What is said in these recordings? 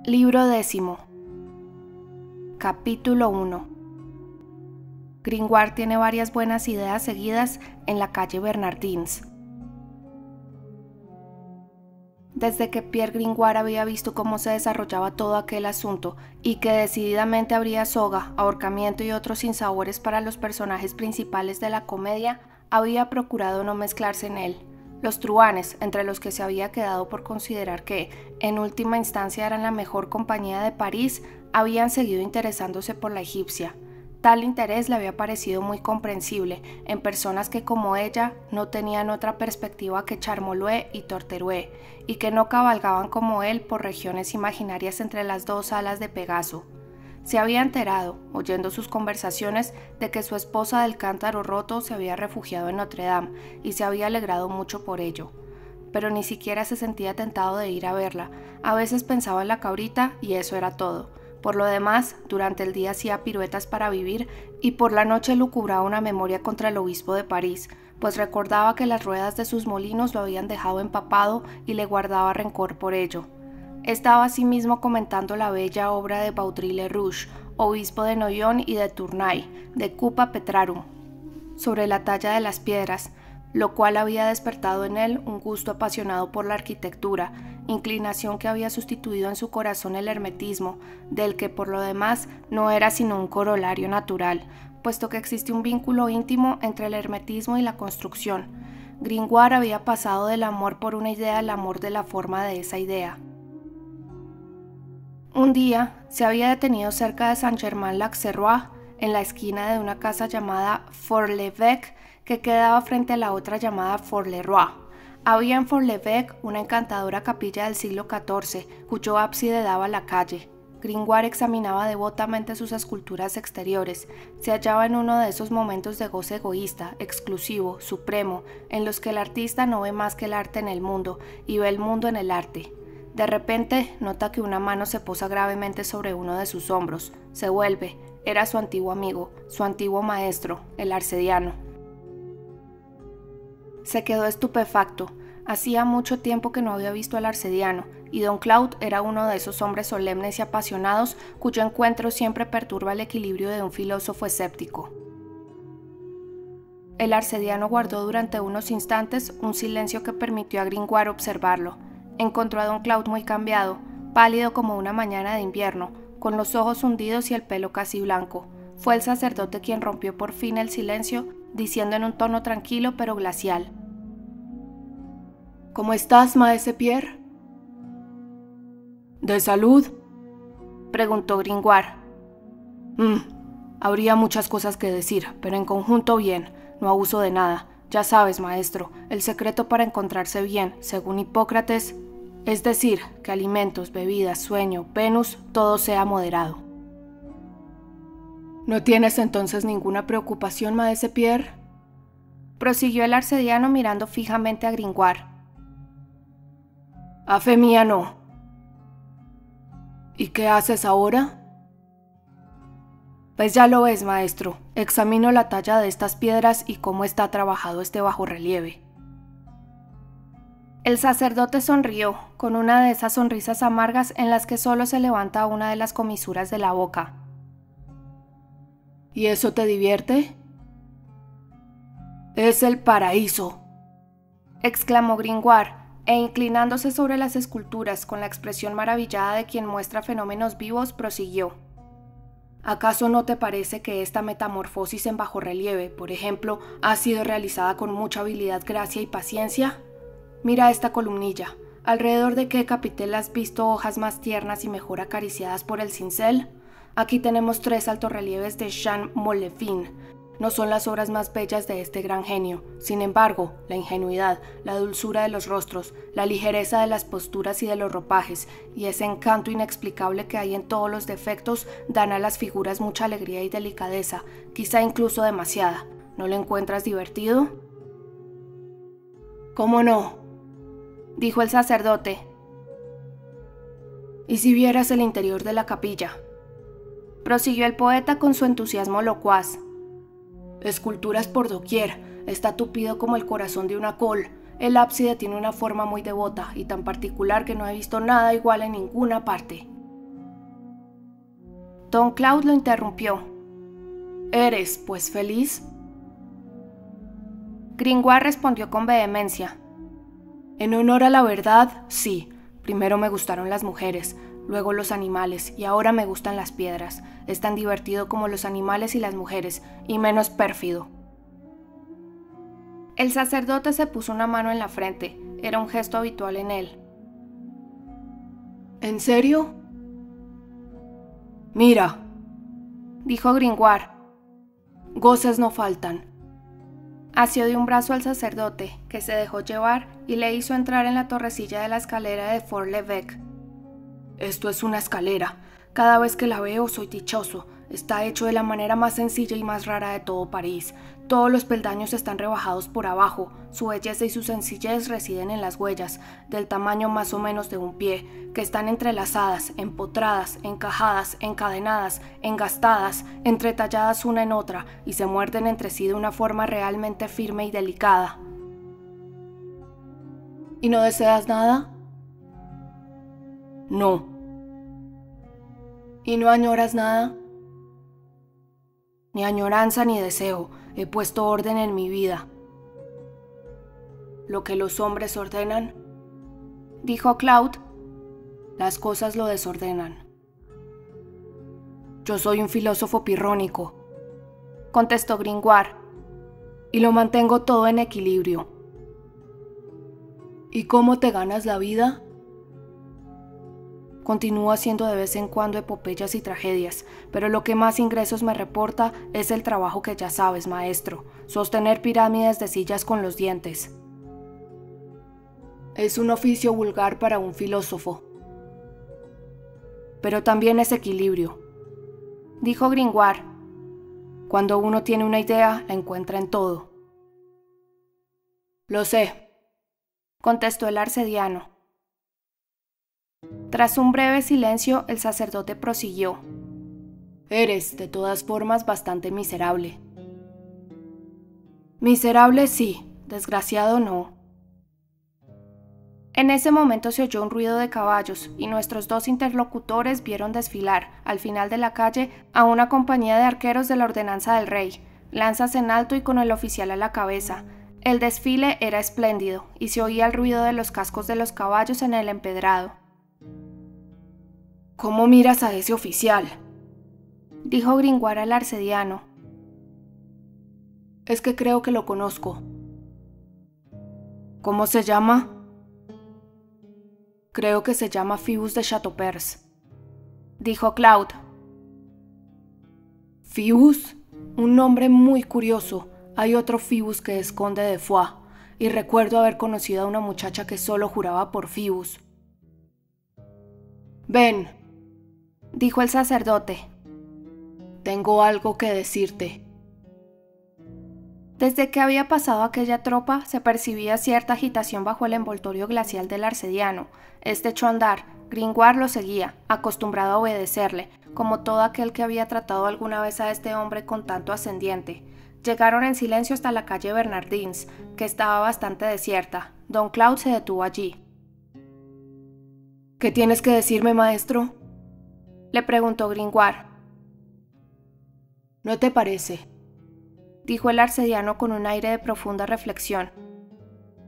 Libro 10. Capítulo 1. Gringoire tiene varias buenas ideas seguidas en la calle Bernardins. Desde que Pierre Gringoire había visto cómo se desarrollaba todo aquel asunto y que decididamente habría soga, ahorcamiento y otros sinsabores para los personajes principales de la comedia, había procurado no mezclarse en él. Los truhanes, entre los que se había quedado por considerar que, en última instancia, eran la mejor compañía de París, habían seguido interesándose por la egipcia. Tal interés le había parecido muy comprensible en personas que, como ella, no tenían otra perspectiva que Charmolue y Torterué, y que no cabalgaban como él por regiones imaginarias entre las dos alas de Pegaso. Se había enterado, oyendo sus conversaciones, de que su esposa del cántaro roto se había refugiado en Notre Dame y se había alegrado mucho por ello. Pero ni siquiera se sentía tentado de ir a verla. A veces pensaba en la cabrita y eso era todo. Por lo demás, durante el día hacía piruetas para vivir y por la noche lucubraba una memoria contra el obispo de París, pues recordaba que las ruedas de sus molinos lo habían dejado empapado y le guardaba rencor por ello. Estaba asimismo comentando la bella obra de Baudry-le-Rouge, obispo de Noyon y de Tournai, de Cupa Petrarum, sobre la talla de las piedras, lo cual había despertado en él un gusto apasionado por la arquitectura, inclinación que había sustituido en su corazón el hermetismo, del que por lo demás no era sino un corolario natural, puesto que existe un vínculo íntimo entre el hermetismo y la construcción. Gringoire había pasado del amor por una idea al amor de la forma de esa idea. Un día se había detenido cerca de Saint-Germain-l'Auxerrois, en la esquina de una casa llamada Fort-l'Évêque, que quedaba frente a la otra llamada Fort-le-Roi. Había en Fort-l'Évêque una encantadora capilla del siglo XIV, cuyo ábside daba a la calle. Gringoire examinaba devotamente sus esculturas exteriores. Se hallaba en uno de esos momentos de goce egoísta, exclusivo, supremo, en los que el artista no ve más que el arte en el mundo y ve el mundo en el arte. De repente nota que una mano se posa gravemente sobre uno de sus hombros. Se vuelve. Era su antiguo amigo, su antiguo maestro, el arcediano. Se quedó estupefacto. Hacía mucho tiempo que no había visto al arcediano, y don Claude era uno de esos hombres solemnes y apasionados cuyo encuentro siempre perturba el equilibrio de un filósofo escéptico. El arcediano guardó durante unos instantes un silencio que permitió a Gringoire observarlo. Encontró a don Claude muy cambiado, pálido como una mañana de invierno, con los ojos hundidos y el pelo casi blanco. Fue el sacerdote quien rompió por fin el silencio, diciendo en un tono tranquilo pero glacial: «¿Cómo estás, maese Pierre?» «¿De salud?», preguntó Gringoire. Habría muchas cosas que decir, pero en conjunto bien, no abuso de nada. Ya sabes, maestro, el secreto para encontrarse bien, según Hipócrates, es decir, que alimentos, bebidas, sueño, Venus, todo sea moderado. ¿No tienes entonces ninguna preocupación, maese Pierre?», prosiguió el arcediano mirando fijamente a Gringoire. «A fe mía no». «¿Y qué haces ahora?». «Pues ya lo ves, maestro, examino la talla de estas piedras y cómo está trabajado este bajorrelieve». El sacerdote sonrió, con una de esas sonrisas amargas en las que solo se levanta una de las comisuras de la boca. «¿Y eso te divierte?». «Es el paraíso», exclamó Gringoire, e inclinándose sobre las esculturas con la expresión maravillada de quien muestra fenómenos vivos, prosiguió: «¿Acaso no te parece que esta metamorfosis en bajorrelieve, por ejemplo, ha sido realizada con mucha habilidad, gracia y paciencia? Mira esta columnilla. ¿Alrededor de qué capitel has visto hojas más tiernas y mejor acariciadas por el cincel? Aquí tenemos 3 altorrelieves de Jean Mollefin. No son las obras más bellas de este gran genio. Sin embargo, la ingenuidad, la dulzura de los rostros, la ligereza de las posturas y de los ropajes, y ese encanto inexplicable que hay en todos los defectos, dan a las figuras mucha alegría y delicadeza, quizá incluso demasiada. ¿No lo encuentras divertido?». «¿Cómo no?», dijo el sacerdote. «¿Y si vieras el interior de la capilla?», prosiguió el poeta con su entusiasmo locuaz. «Esculturas por doquier, está tupido como el corazón de una col. El ábside tiene una forma muy devota y tan particular que no he visto nada igual en ninguna parte». Don Claude lo interrumpió. ¿Eres, pues, feliz? Gringoire respondió con vehemencia. En honor a la verdad, sí. Primero me gustaron las mujeres, luego los animales, y ahora me gustan las piedras. Es tan divertido como los animales y las mujeres, y menos pérfido. El sacerdote se puso una mano en la frente. Era un gesto habitual en él. ¿En serio? Mira, dijo Gringoire. Goces no faltan. Asió de un brazo al sacerdote, que se dejó llevar y le hizo entrar en la torrecilla de la escalera de Fort l'Évêque. Esto es una escalera. Cada vez que la veo soy dichoso. Está hecho de la manera más sencilla y más rara de todo París. Todos los peldaños están rebajados por abajo. Su belleza y su sencillez residen en las huellas, del tamaño más o menos de un pie, que están entrelazadas, empotradas, encajadas, encadenadas, engastadas, entretalladas una en otra, y se muerden entre sí de una forma realmente firme y delicada. ¿Y no deseas nada? No. ¿Y no añoras nada? Ni añoranza ni deseo. He puesto orden en mi vida. ¿Lo que los hombres ordenan? Dijo Claude. Las cosas lo desordenan. Yo soy un filósofo pirrónico, contestó Gringoire, y lo mantengo todo en equilibrio. ¿Y cómo te ganas la vida? Continúo haciendo de vez en cuando epopeyas y tragedias, pero lo que más ingresos me reporta es el trabajo que ya sabes, maestro, sostener pirámides de sillas con los dientes. Es un oficio vulgar para un filósofo. Pero también es equilibrio, dijo Gringoire. Cuando uno tiene una idea, la encuentra en todo. Lo sé, contestó el arcediano. Tras un breve silencio, el sacerdote prosiguió. Eres, de todas formas, bastante miserable. Miserable sí, desgraciado no. En ese momento se oyó un ruido de caballos y nuestros dos interlocutores vieron desfilar, al final de la calle, a una compañía de arqueros de la ordenanza del rey, lanzas en alto y con el oficial a la cabeza. El desfile era espléndido y se oía el ruido de los cascos de los caballos en el empedrado. ¿Cómo miras a ese oficial?, dijo Gringoire al arcediano. Es que creo que lo conozco. ¿Cómo se llama? Creo que se llama Phoebus de Chateaupers, dijo Claude. ¿Phoebus? Un nombre muy curioso. Hay otro Phoebus que es conde de Foix, y recuerdo haber conocido a una muchacha que solo juraba por Phoebus. Ven, dijo el sacerdote. Tengo algo que decirte. Desde que había pasado aquella tropa, se percibía cierta agitación bajo el envoltorio glacial del arcediano. Este echó a andar. Gringoire lo seguía, acostumbrado a obedecerle, como todo aquel que había tratado alguna vez a este hombre con tanto ascendiente. Llegaron en silencio hasta la calle Bernardins, que estaba bastante desierta. Don Claude se detuvo allí. ¿Qué tienes que decirme, maestro?, le preguntó Gringoire. ¿No te parece?, dijo el arcediano con un aire de profunda reflexión,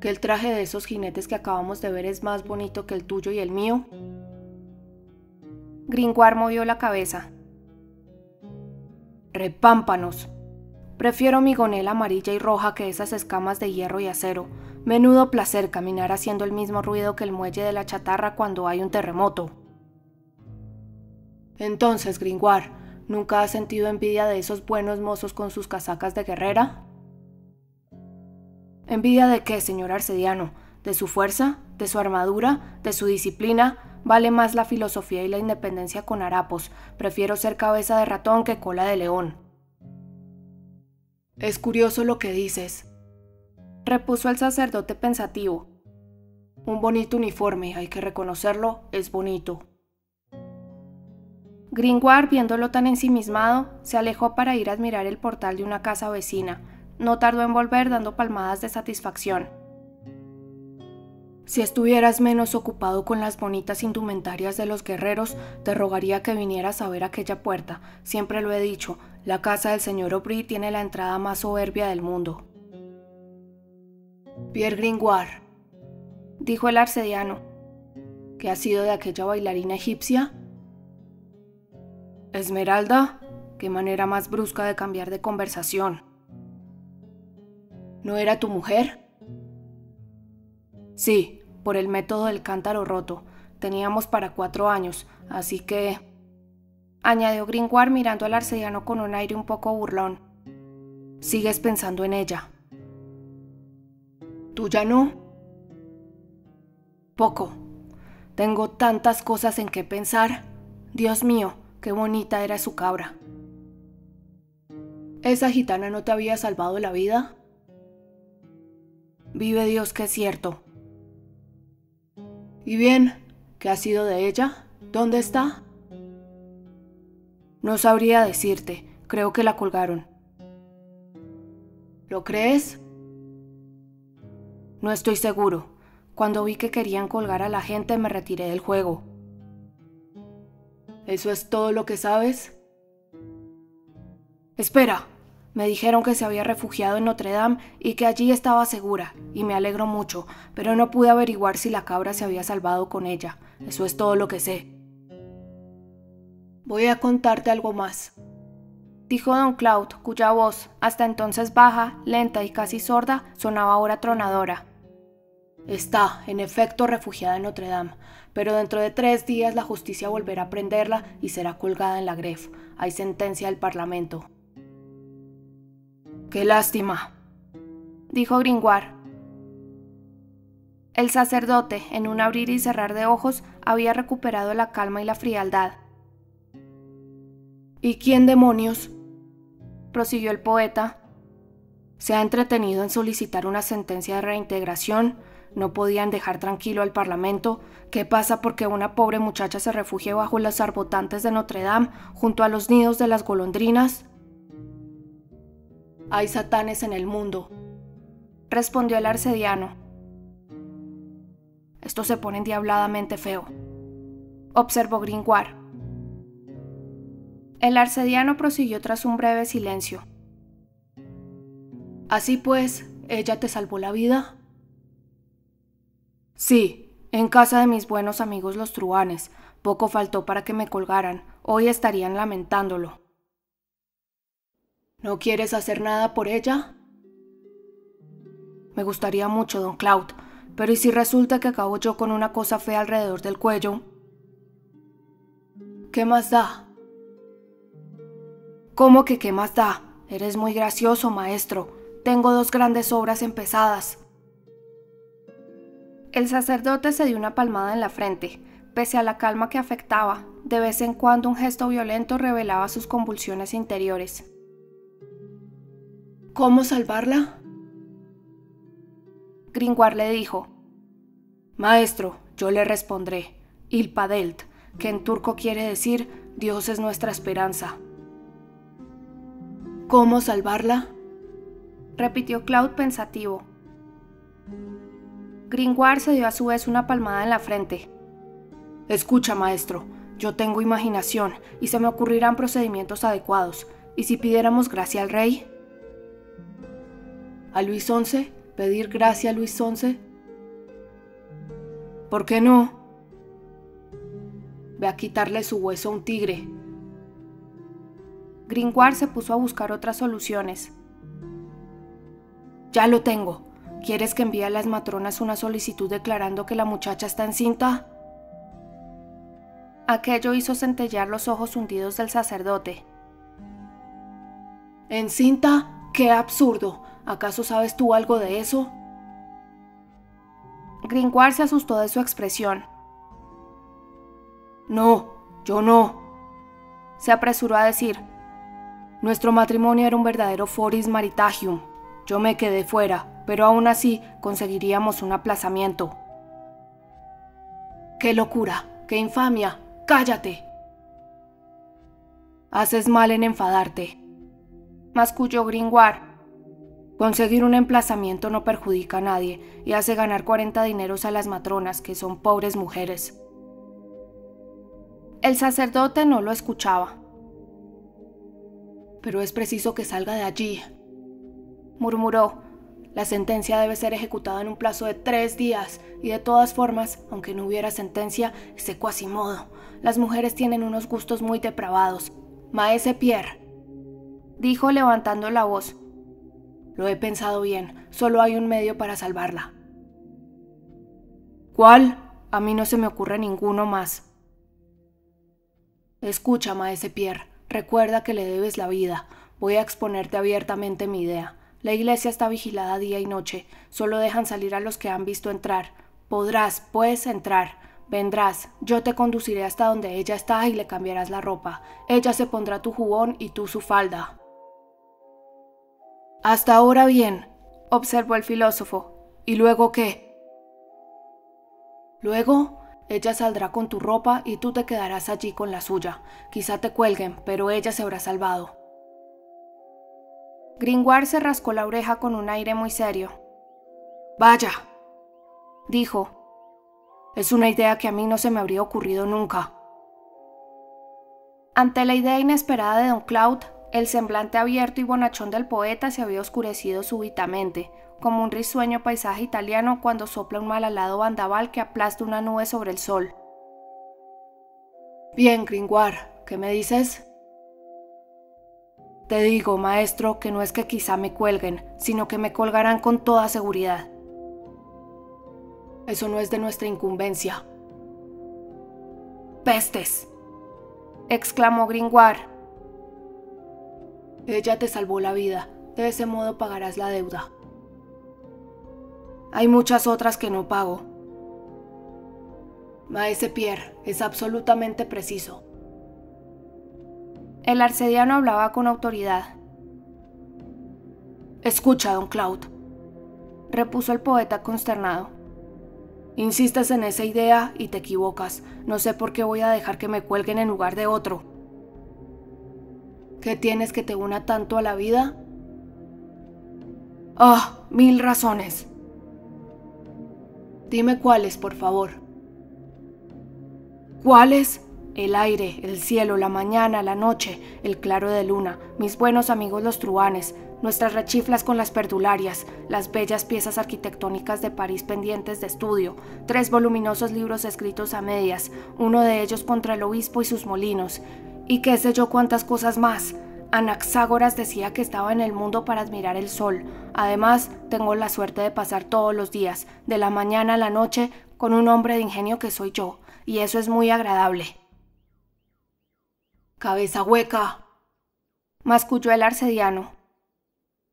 ¿que el traje de esos jinetes que acabamos de ver es más bonito que el tuyo y el mío? Gringoire movió la cabeza. Repámpanos. Prefiero mi gonela amarilla y roja que esas escamas de hierro y acero. Menudo placer caminar haciendo el mismo ruido que el muelle de la chatarra cuando hay un terremoto. Entonces, Gringoire, ¿nunca has sentido envidia de esos buenos mozos con sus casacas de guerrera? ¿Envidia de qué, señor arcediano? ¿De su fuerza? ¿De su armadura? ¿De su disciplina? Vale más la filosofía y la independencia con harapos. Prefiero ser cabeza de ratón que cola de león. Es curioso lo que dices, repuso el sacerdote pensativo. Un bonito uniforme, hay que reconocerlo, es bonito. Gringoire, viéndolo tan ensimismado, se alejó para ir a admirar el portal de una casa vecina. No tardó en volver dando palmadas de satisfacción. Si estuvieras menos ocupado con las bonitas indumentarias de los guerreros, te rogaría que vinieras a ver aquella puerta. Siempre lo he dicho, la casa del señor Aubry tiene la entrada más soberbia del mundo. Pierre Gringoire, dijo el arcediano, ¿qué ha sido de aquella bailarina egipcia? Esmeralda, qué manera más brusca de cambiar de conversación. ¿No era tu mujer? Sí, por el método del cántaro roto. Teníamos para 4 años, así que... añadió Gringoire mirando al arcediano con un aire un poco burlón. ¿Sigues pensando en ella? ¿Tú ya no? Poco. Tengo tantas cosas en qué pensar. Dios mío, qué bonita era su cabra. ¿Esa gitana no te había salvado la vida? Vive Dios que es cierto. ¿Y bien? ¿Qué ha sido de ella? ¿Dónde está? No sabría decirte. Creo que la colgaron. ¿Lo crees? No estoy seguro. Cuando vi que querían colgar a la gente me retiré del juego. ¿Eso es todo lo que sabes? Espera. Me dijeron que se había refugiado en Notre Dame y que allí estaba segura, y me alegro mucho, pero no pude averiguar si la cabra se había salvado con ella. Eso es todo lo que sé. Voy a contarte algo más, dijo don Claude, cuya voz, hasta entonces baja, lenta y casi sorda, sonaba ahora tronadora. Está, en efecto, refugiada en Notre Dame, pero dentro de 3 días la justicia volverá a prenderla y será colgada en la Greffe. Hay sentencia del Parlamento. ¡Qué lástima!, dijo Gringoire. El sacerdote, en un abrir y cerrar de ojos, había recuperado la calma y la frialdad. ¿Y quién demonios?, prosiguió el poeta. Se ha entretenido en solicitar una sentencia de reintegración. No podían dejar tranquilo al Parlamento. ¿Qué pasa porque una pobre muchacha se refugie bajo los arbotantes de Notre Dame, junto a los nidos de las golondrinas? Hay satanes en el mundo, respondió el arcediano. Esto se pone endiabladamente feo, observó Gringoire. El arcediano prosiguió tras un breve silencio. Así pues, ¿ella te salvó la vida? Sí, en casa de mis buenos amigos los truhanes. Poco faltó para que me colgaran. Hoy estarían lamentándolo. ¿No quieres hacer nada por ella? Me gustaría mucho, don Claude, pero ¿y si resulta que acabo yo con una cosa fea alrededor del cuello? ¿Qué más da? ¿Cómo que qué más da? Eres muy gracioso, maestro. Tengo 2 grandes obras empezadas. El sacerdote se dio una palmada en la frente. Pese a la calma que afectaba, de vez en cuando un gesto violento revelaba sus convulsiones interiores. ¿Cómo salvarla? Gringoire le dijo. Maestro, yo le respondré. Il Padelt, que en turco quiere decir Dios es nuestra esperanza. ¿Cómo salvarla?, repitió Claude pensativo. Gringoire se dio a su vez una palmada en la frente. Escucha, maestro, yo tengo imaginación y se me ocurrirán procedimientos adecuados. ¿Y si pidiéramos gracia al rey? ¿A Luis XI? ¿Pedir gracia a Luis XI? ¿Por qué no? Ve a quitarle su hueso a un tigre. Gringoire se puso a buscar otras soluciones. Ya lo tengo. ¿Quieres que envíe a las matronas una solicitud declarando que la muchacha está encinta? Aquello hizo centellear los ojos hundidos del sacerdote. ¿Encinta? ¡Qué absurdo! ¿Acaso sabes tú algo de eso? Gringoire se asustó de su expresión. No, yo no, se apresuró a decir. Nuestro matrimonio era un verdadero foris maritagium. Yo me quedé fuera, pero aún así conseguiríamos un aplazamiento. ¡Qué locura! ¡Qué infamia! ¡Cállate! Haces mal en enfadarte, masculló Gringoire. Conseguir un emplazamiento no perjudica a nadie y hace ganar 40 dineros a las matronas, que son pobres mujeres. El sacerdote no lo escuchaba. Pero es preciso que salga de allí, murmuró. La sentencia debe ser ejecutada en un plazo de 3 días y de todas formas, aunque no hubiera sentencia, ese Quasimodo. Las mujeres tienen unos gustos muy depravados. Maese Pierre, dijo levantando la voz. Lo he pensado bien, solo hay un medio para salvarla. ¿Cuál? A mí no se me ocurre ninguno más. Escucha, maese Pierre, recuerda que le debes la vida. Voy a exponerte abiertamente mi idea. La iglesia está vigilada día y noche, solo dejan salir a los que han visto entrar. Podrás, pues, entrar. Vendrás, yo te conduciré hasta donde ella está y le cambiarás la ropa. Ella se pondrá tu jubón y tú su falda. Hasta ahora bien, observó el filósofo. ¿Y luego qué? Luego, ella saldrá con tu ropa y tú te quedarás allí con la suya. Quizá te cuelguen, pero ella se habrá salvado. Gringoire se rascó la oreja con un aire muy serio. Vaya, dijo. Es una idea que a mí no se me habría ocurrido nunca. Ante la idea inesperada de don Claude, el semblante abierto y bonachón del poeta se había oscurecido súbitamente, como un risueño paisaje italiano cuando sopla un mal alado bandaval que aplasta una nube sobre el sol. Bien, Gringoire, ¿qué me dices? Te digo, maestro, que no es que quizá me cuelguen, sino que me colgarán con toda seguridad. Eso no es de nuestra incumbencia. ¡Pestes!, exclamó Gringoire. Ella te salvó la vida, de ese modo pagarás la deuda. Hay muchas otras que no pago. Maese Pierre, es absolutamente preciso. El arcediano hablaba con autoridad. Escucha, don Claude, repuso el poeta consternado. Insistes en esa idea y te equivocas. No sé por qué voy a dejar que me cuelguen en lugar de otro. ¿Qué tienes que te una tanto a la vida? ¡Ah! 1000 razones. Dime cuáles, por favor. ¿Cuáles? El aire, el cielo, la mañana, la noche, el claro de luna, mis buenos amigos los truhanes, nuestras rechiflas con las perdularias, las bellas piezas arquitectónicas de París pendientes de estudio, 3 voluminosos libros escritos a medias, uno de ellos contra el obispo y sus molinos, y qué sé yo cuántas cosas más. Anaxágoras decía que estaba en el mundo para admirar el sol. Además, tengo la suerte de pasar todos los días, de la mañana a la noche, con un hombre de ingenio que soy yo, y eso es muy agradable. Cabeza hueca, masculló el arcediano.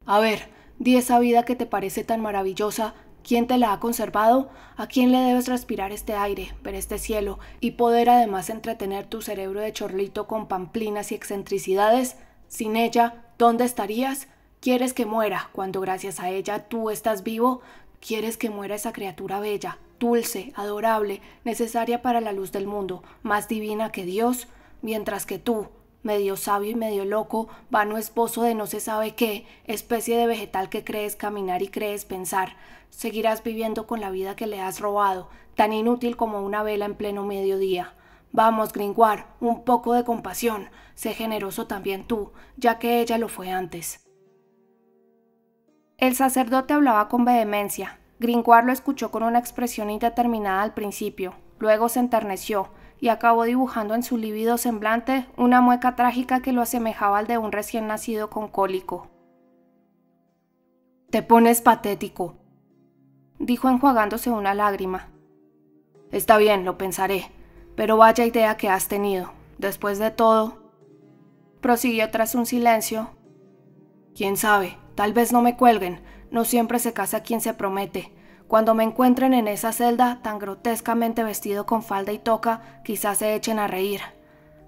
A ver, di esa vida que te parece tan maravillosa, ¿quién te la ha conservado? ¿A quién le debes respirar este aire, ver este cielo, y poder además entretener tu cerebro de chorlito con pamplinas y excentricidades? Sin ella, ¿dónde estarías? ¿Quieres que muera cuando gracias a ella tú estás vivo? ¿Quieres que muera esa criatura bella, dulce, adorable, necesaria para la luz del mundo, más divina que Dios? Mientras que tú, medio sabio y medio loco, vano esposo de no se sabe qué, especie de vegetal que crees caminar y crees pensar, seguirás viviendo con la vida que le has robado, tan inútil como una vela en pleno mediodía. Vamos, Gringoire, un poco de compasión, sé generoso también tú, ya que ella lo fue antes. El sacerdote hablaba con vehemencia. Gringoire lo escuchó con una expresión indeterminada al principio, luego se enterneció, y acabó dibujando en su lívido semblante una mueca trágica que lo asemejaba al de un recién nacido con cólico. «Te pones patético», dijo enjuagándose una lágrima. «Está bien, lo pensaré, pero vaya idea que has tenido. Después de todo», prosiguió tras un silencio, «quién sabe, tal vez no me cuelguen, no siempre se casa quien se promete. Cuando me encuentren en esa celda, tan grotescamente vestido con falda y toca, quizás se echen a reír.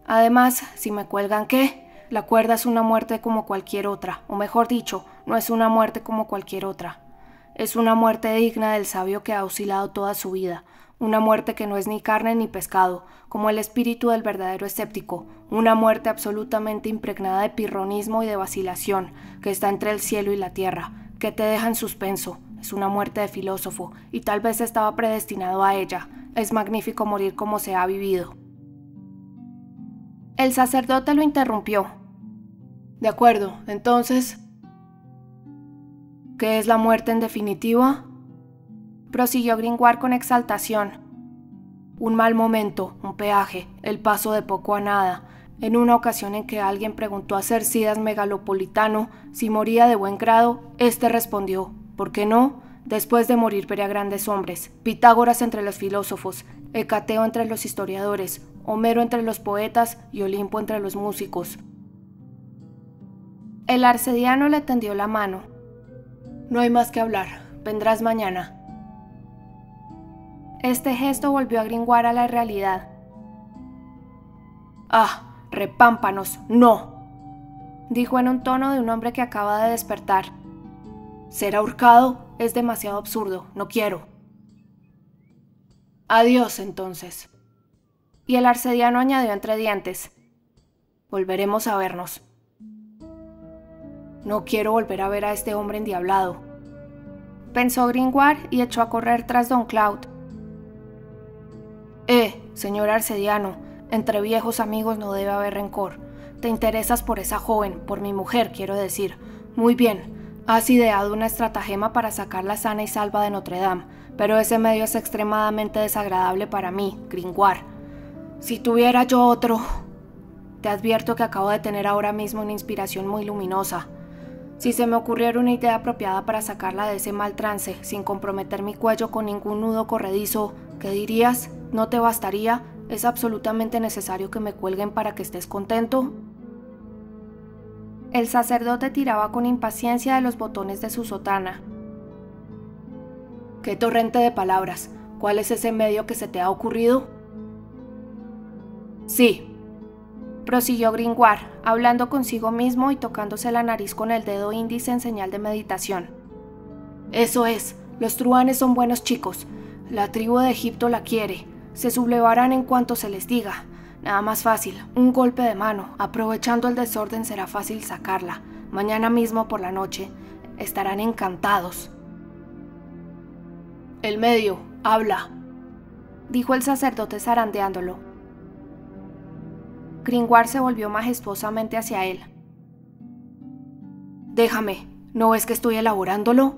Además, si me cuelgan, ¿qué? La cuerda es una muerte como cualquier otra, o mejor dicho, no es una muerte como cualquier otra. Es una muerte digna del sabio que ha oscilado toda su vida, una muerte que no es ni carne ni pescado, como el espíritu del verdadero escéptico, una muerte absolutamente impregnada de pirronismo y de vacilación, que está entre el cielo y la tierra, que te deja en suspenso. Es una muerte de filósofo, y tal vez estaba predestinado a ella. Es magnífico morir como se ha vivido. El sacerdote lo interrumpió. De acuerdo, entonces, ¿qué es la muerte en definitiva? Prosiguió Gringoire con exaltación. Un mal momento, un peaje, el paso de poco a nada. En una ocasión en que alguien preguntó a Cercidas Megalopolitano si moría de buen grado, éste respondió, ¿por qué no? Después de morir veré a grandes hombres, Pitágoras entre los filósofos, Hecateo entre los historiadores, Homero entre los poetas y Olimpo entre los músicos. El arcediano le tendió la mano. No hay más que hablar, vendrás mañana. Este gesto volvió a Gringoire a la realidad. ¡Ah! ¡Repámpanos! ¡No!, dijo en un tono de un hombre que acaba de despertar. Ser ahorcado es demasiado absurdo, no quiero. Adiós, entonces. Y el arcediano añadió entre dientes. Volveremos a vernos. No quiero volver a ver a este hombre endiablado, pensó Gringoire y echó a correr tras don Claude. Señor arcediano, entre viejos amigos no debe haber rencor. Te interesas por esa joven, por mi mujer, quiero decir. Muy bien, has ideado una estratagema para sacarla sana y salva de Notre Dame, pero ese medio es extremadamente desagradable para mí, Gringoire. Si tuviera yo otro... Te advierto que acabo de tener ahora mismo una inspiración muy luminosa. Si se me ocurriera una idea apropiada para sacarla de ese mal trance, sin comprometer mi cuello con ningún nudo corredizo, ¿qué dirías? ¿No te bastaría? ¿Es absolutamente necesario que me cuelguen para que estés contento? El sacerdote tiraba con impaciencia de los botones de su sotana. ¡Qué torrente de palabras! ¿Cuál es ese medio que se te ha ocurrido? Sí, prosiguió Gringoire, hablando consigo mismo y tocándose la nariz con el dedo índice en señal de meditación. Eso es, los truhanes son buenos chicos. La tribu de Egipto la quiere. Se sublevarán en cuanto se les diga. Nada más fácil, un golpe de mano. Aprovechando el desorden será fácil sacarla. Mañana mismo por la noche. Estarán encantados. El medio, habla, dijo el sacerdote zarandeándolo. Gringoire se volvió majestuosamente hacia él. Déjame, ¿no ves que estoy elaborándolo?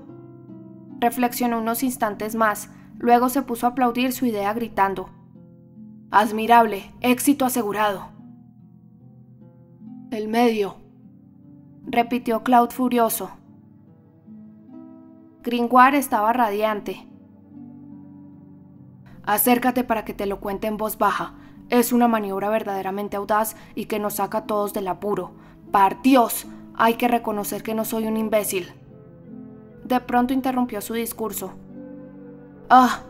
Reflexionó unos instantes más, luego se puso a aplaudir su idea gritando. Admirable, éxito asegurado. El medio, repitió Claude furioso. Gringoire estaba radiante. Acércate para que te lo cuente en voz baja. Es una maniobra verdaderamente audaz y que nos saca a todos del apuro. ¡Par Dios! Hay que reconocer que no soy un imbécil. De pronto interrumpió su discurso. ¡Ah!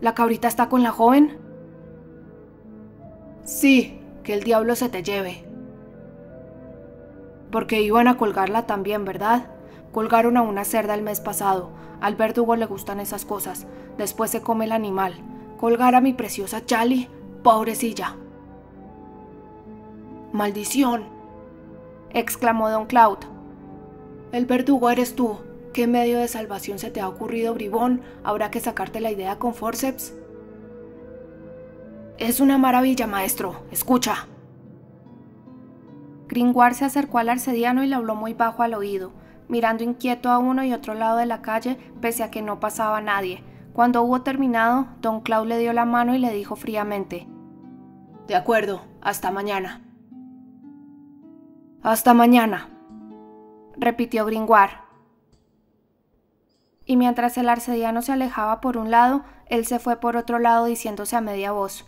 ¿La cabrita está con la joven? Sí, que el diablo se te lleve. Porque iban a colgarla también, ¿verdad? Colgaron a una cerda el mes pasado. Al verdugo le gustan esas cosas. Después se come el animal. Colgar a mi preciosa Chali, pobrecilla. ¡Maldición!, exclamó don Claude. El verdugo eres tú. ¿Qué medio de salvación se te ha ocurrido, bribón? ¿Habrá que sacarte la idea con forceps? Es una maravilla, maestro. Escucha. Gringoire se acercó al arcediano y le habló muy bajo al oído, mirando inquieto a uno y otro lado de la calle, pese a que no pasaba nadie. Cuando hubo terminado, don Claude le dio la mano y le dijo fríamente: De acuerdo, hasta mañana. Hasta mañana, repitió Gringoire. Y mientras el arcediano se alejaba por un lado, él se fue por otro lado diciéndose a media voz: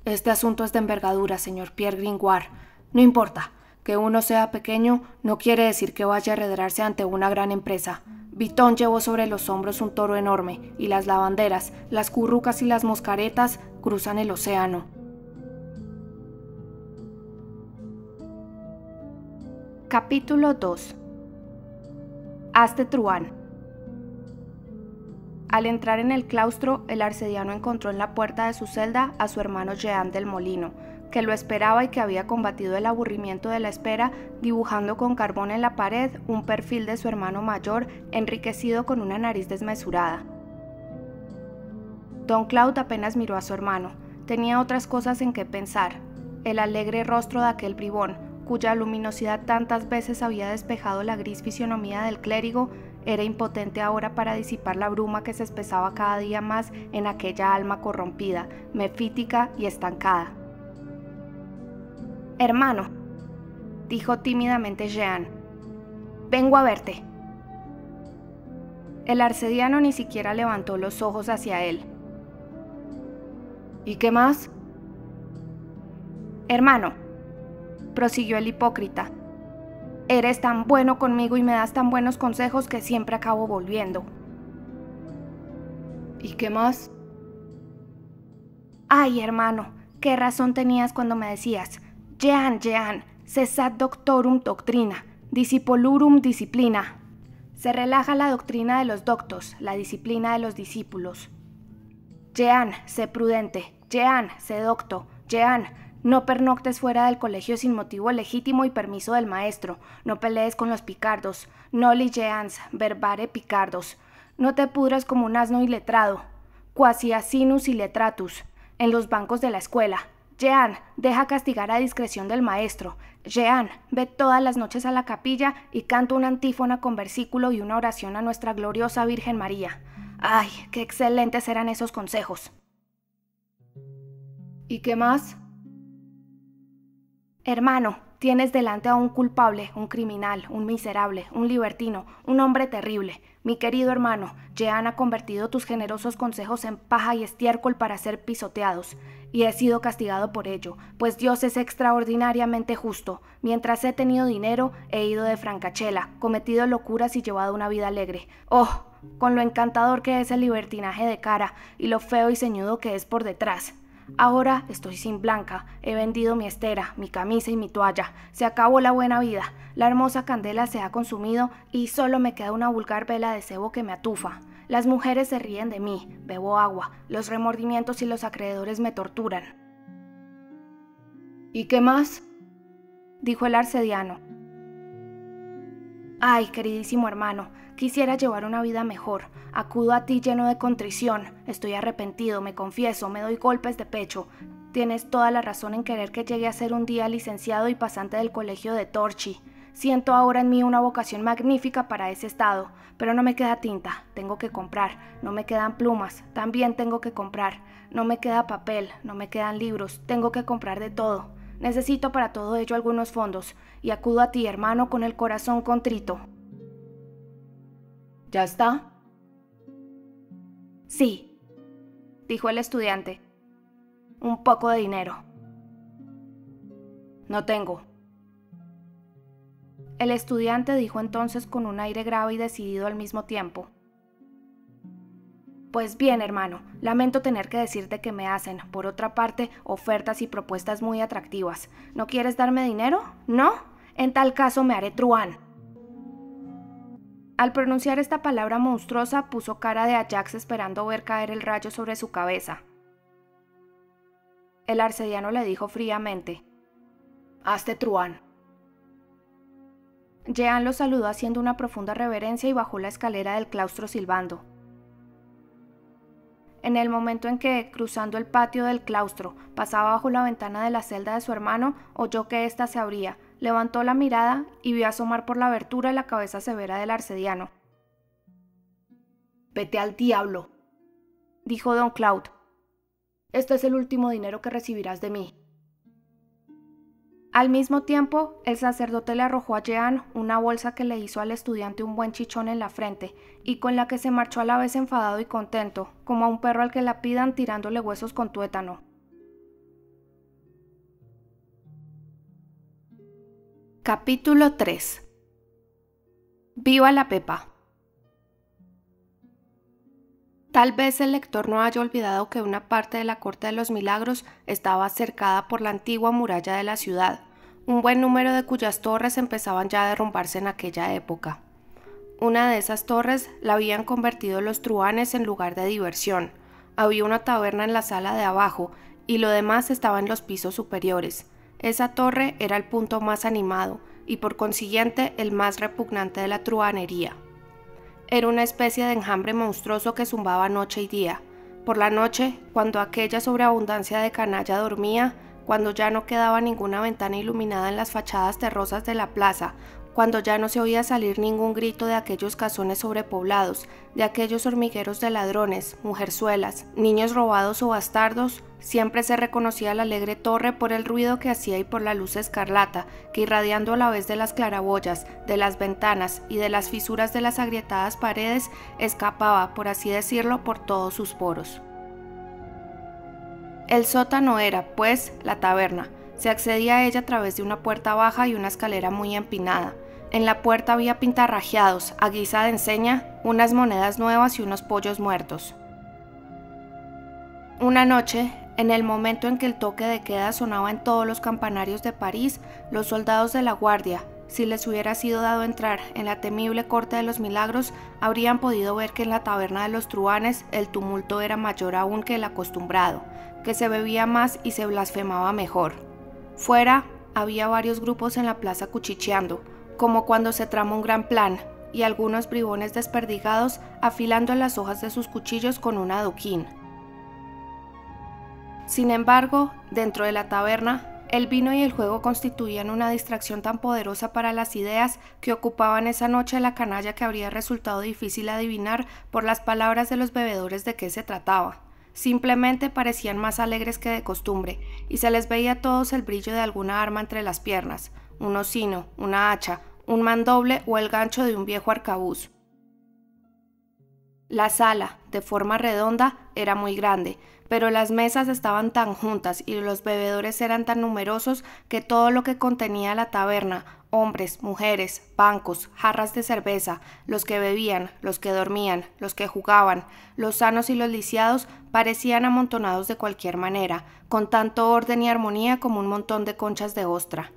Este asunto es de envergadura, señor Pierre Gringoire. No importa, que uno sea pequeño no quiere decir que vaya a arredrarse ante una gran empresa. Vitón llevó sobre los hombros un toro enorme, y las lavanderas, las currucas y las moscaretas cruzan el océano. Capítulo 2. Haz de truhán. Al entrar en el claustro, el arcediano encontró en la puerta de su celda a su hermano Jehan del Molino, que lo esperaba y que había combatido el aburrimiento de la espera dibujando con carbón en la pared un perfil de su hermano mayor enriquecido con una nariz desmesurada. Don Claude apenas miró a su hermano. Tenía otras cosas en que pensar. El alegre rostro de aquel bribón, cuya luminosidad tantas veces había despejado la gris fisionomía del clérigo, era impotente ahora para disipar la bruma que se espesaba cada día más en aquella alma corrompida, mefítica y estancada. «Hermano», dijo tímidamente Jehan, «vengo a verte». El arcediano ni siquiera levantó los ojos hacia él. «¿Y qué más?» «Hermano», prosiguió el hipócrita, «eres tan bueno conmigo y me das tan buenos consejos que siempre acabo volviendo». «¿Y qué más?» «Ay, hermano, qué razón tenías cuando me decías: Jehan, Jehan, cessat doctorum doctrina, discipulurum disciplina». Se relaja la doctrina de los doctos, la disciplina de los discípulos. Jehan, sé prudente. Jehan, sé docto. Jehan, no pernoctes fuera del colegio sin motivo legítimo y permiso del maestro. No pelees con los picardos. Noli Jehans, verbare picardos. No te pudras como un asno iletrado. Quasi asinus illetratus. En los bancos de la escuela. Jehan, deja castigar a discreción del maestro. Jehan, ve todas las noches a la capilla y canta una antífona con versículo y una oración a nuestra gloriosa Virgen María. ¡Ay, qué excelentes eran esos consejos! ¿Y qué más? Hermano, tienes delante a un culpable, un criminal, un miserable, un libertino, un hombre terrible. Mi querido hermano, Jehan ha convertido tus generosos consejos en paja y estiércol para ser pisoteados, y he sido castigado por ello, pues Dios es extraordinariamente justo. Mientras he tenido dinero, he ido de francachela, cometido locuras y llevado una vida alegre. ¡Oh!, con lo encantador que es el libertinaje de cara y lo feo y ceñudo que es por detrás. Ahora estoy sin blanca, he vendido mi estera, mi camisa y mi toalla, se acabó la buena vida, la hermosa candela se ha consumido y solo me queda una vulgar vela de cebo que me atufa. Las mujeres se ríen de mí, bebo agua, los remordimientos y los acreedores me torturan». «¿Y qué más?», dijo el arcediano. «Ay, queridísimo hermano, quisiera llevar una vida mejor. Acudo a ti lleno de contrición. Estoy arrepentido, me confieso, me doy golpes de pecho. Tienes toda la razón en querer que llegue a ser un día licenciado y pasante del colegio de Torchi. Siento ahora en mí una vocación magnífica para ese estado, pero no me queda tinta, tengo que comprar. No me quedan plumas, también tengo que comprar. No me queda papel, no me quedan libros, tengo que comprar de todo. Necesito para todo ello algunos fondos, y acudo a ti, hermano, con el corazón contrito». «¿Ya está?» «Sí», dijo el estudiante. «Un poco de dinero». «No tengo». El estudiante dijo entonces con un aire grave y decidido al mismo tiempo: «Pues bien, hermano, lamento tener que decirte que me hacen, por otra parte, ofertas y propuestas muy atractivas. ¿No quieres darme dinero? ¿No? En tal caso me haré truán». Al pronunciar esta palabra monstruosa, puso cara de Ajax esperando ver caer el rayo sobre su cabeza. El arcediano le dijo fríamente: «Hazte truán». Jehan lo saludó haciendo una profunda reverencia y bajó la escalera del claustro silbando. En el momento en que, cruzando el patio del claustro, pasaba bajo la ventana de la celda de su hermano, oyó que ésta se abría, levantó la mirada y vio asomar por la abertura la cabeza severa del arcediano. «Vete al diablo», dijo don Claude. «Este es el último dinero que recibirás de mí». Al mismo tiempo, el sacerdote le arrojó a Jehan una bolsa que le hizo al estudiante un buen chichón en la frente y con la que se marchó a la vez enfadado y contento, como a un perro al que la pidan tirándole huesos con tuétano. Capítulo 3. Viva la Pepa. Tal vez el lector no haya olvidado que una parte de la Corte de los Milagros estaba cercada por la antigua muralla de la ciudad, un buen número de cuyas torres empezaban ya a derrumbarse en aquella época. Una de esas torres la habían convertido los truhanes en lugar de diversión. Había una taberna en la sala de abajo y lo demás estaba en los pisos superiores. Esa torre era el punto más animado y por consiguiente el más repugnante de la truhanería. Era una especie de enjambre monstruoso que zumbaba noche y día. Por la noche, cuando aquella sobreabundancia de canalla dormía, cuando ya no quedaba ninguna ventana iluminada en las fachadas terrosas de la plaza, cuando ya no se oía salir ningún grito de aquellos casones sobrepoblados, de aquellos hormigueros de ladrones, mujerzuelas, niños robados o bastardos, siempre se reconocía la alegre torre por el ruido que hacía y por la luz escarlata, que irradiando a la vez de las claraboyas, de las ventanas y de las fisuras de las agrietadas paredes, escapaba, por así decirlo, por todos sus poros. El sótano era, pues, la taberna. Se accedía a ella a través de una puerta baja y una escalera muy empinada. En la puerta había pintarrajeados, a guisa de enseña, unas monedas nuevas y unos pollos muertos. Una noche, en el momento en que el toque de queda sonaba en todos los campanarios de París, los soldados de la guardia, si les hubiera sido dado entrar en la temible corte de los milagros, habrían podido ver que en la taberna de los truhanes el tumulto era mayor aún que el acostumbrado, que se bebía más y se blasfemaba mejor. Fuera había varios grupos en la plaza cuchicheando, como cuando se trama un gran plan, y algunos bribones desperdigados afilando las hojas de sus cuchillos con un adoquín. Sin embargo, dentro de la taberna, el vino y el juego constituían una distracción tan poderosa para las ideas que ocupaban esa noche la canalla que habría resultado difícil adivinar por las palabras de los bebedores de qué se trataba. Simplemente parecían más alegres que de costumbre, y se les veía a todos el brillo de alguna arma entre las piernas, un hocino, una hacha, un mandoble o el gancho de un viejo arcabuz. La sala, de forma redonda, era muy grande, pero las mesas estaban tan juntas y los bebedores eran tan numerosos que todo lo que contenía la taberna, hombres, mujeres, bancos, jarras de cerveza, los que bebían, los que dormían, los que jugaban, los sanos y los lisiados, parecían amontonados de cualquier manera, con tanto orden y armonía como un montón de conchas de ostra.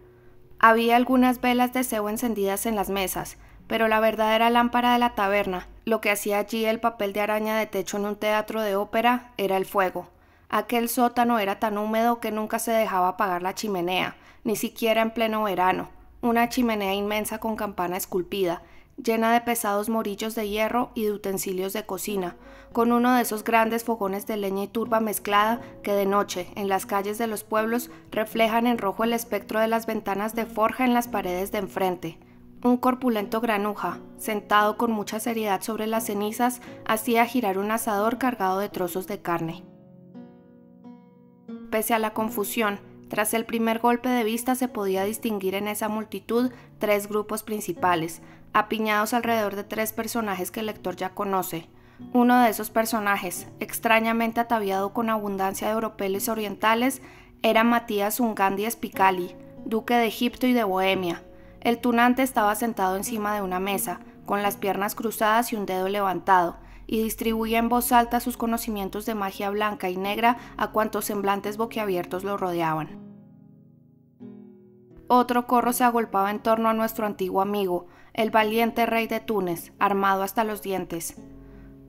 Había algunas velas de cebo encendidas en las mesas, pero la verdadera lámpara de la taberna, lo que hacía allí el papel de araña de techo en un teatro de ópera, era el fuego. Aquel sótano era tan húmedo que nunca se dejaba apagar la chimenea, ni siquiera en pleno verano, una chimenea inmensa con campana esculpida, llena de pesados morillos de hierro y de utensilios de cocina, con uno de esos grandes fogones de leña y turba mezclada que de noche, en las calles de los pueblos, reflejan en rojo el espectro de las ventanas de forja en las paredes de enfrente. Un corpulento granuja, sentado con mucha seriedad sobre las cenizas, hacía girar un asador cargado de trozos de carne. Pese a la confusión, tras el primer golpe de vista se podía distinguir en esa multitud tres grupos principales, apiñados alrededor de tres personajes que el lector ya conoce. Uno de esos personajes, extrañamente ataviado con abundancia de oropeles orientales, era Matías Ungandi Spicali, duque de Egipto y de Bohemia. El tunante estaba sentado encima de una mesa, con las piernas cruzadas y un dedo levantado, y distribuía en voz alta sus conocimientos de magia blanca y negra a cuantos semblantes boquiabiertos lo rodeaban. Otro corro se agolpaba en torno a nuestro antiguo amigo, el valiente rey de Túnez, armado hasta los dientes.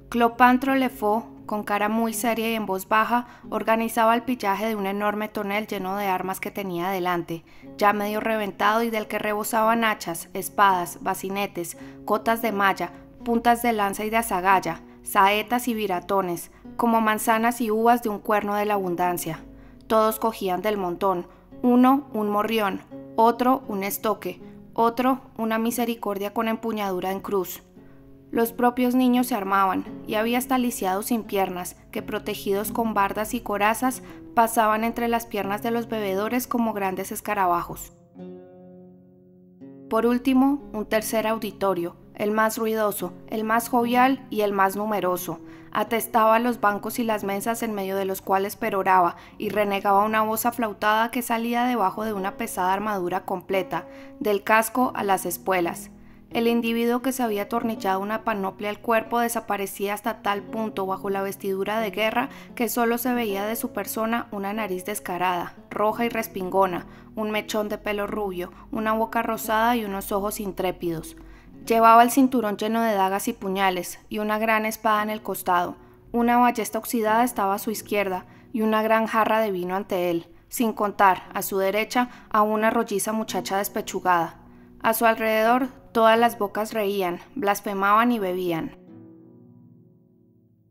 Clopantro Lefaux, con cara muy seria y en voz baja, organizaba el pillaje de un enorme tonel lleno de armas que tenía delante, ya medio reventado y del que rebosaban hachas, espadas, bacinetes, cotas de malla, puntas de lanza y de azagaya, saetas y viratones, como manzanas y uvas de un cuerno de la abundancia. Todos cogían del montón, uno un morrión, otro un estoque, otro una misericordia con empuñadura en cruz. Los propios niños se armaban, y había hasta lisiados sin piernas, que protegidos con bardas y corazas, pasaban entre las piernas de los bebedores como grandes escarabajos. Por último, un tercer auditorio, el más ruidoso, el más jovial y el más numeroso, atestaba los bancos y las mesas en medio de los cuales peroraba y renegaba una voz aflautada que salía debajo de una pesada armadura completa, del casco a las espuelas. El individuo que se había atornillado una panoplia al cuerpo desaparecía hasta tal punto bajo la vestidura de guerra que solo se veía de su persona una nariz descarada, roja y respingona, un mechón de pelo rubio, una boca rosada y unos ojos intrépidos. Llevaba el cinturón lleno de dagas y puñales, y una gran espada en el costado. Una ballesta oxidada estaba a su izquierda, y una gran jarra de vino ante él, sin contar, a su derecha, a una rolliza muchacha despechugada. A su alrededor, todas las bocas reían, blasfemaban y bebían.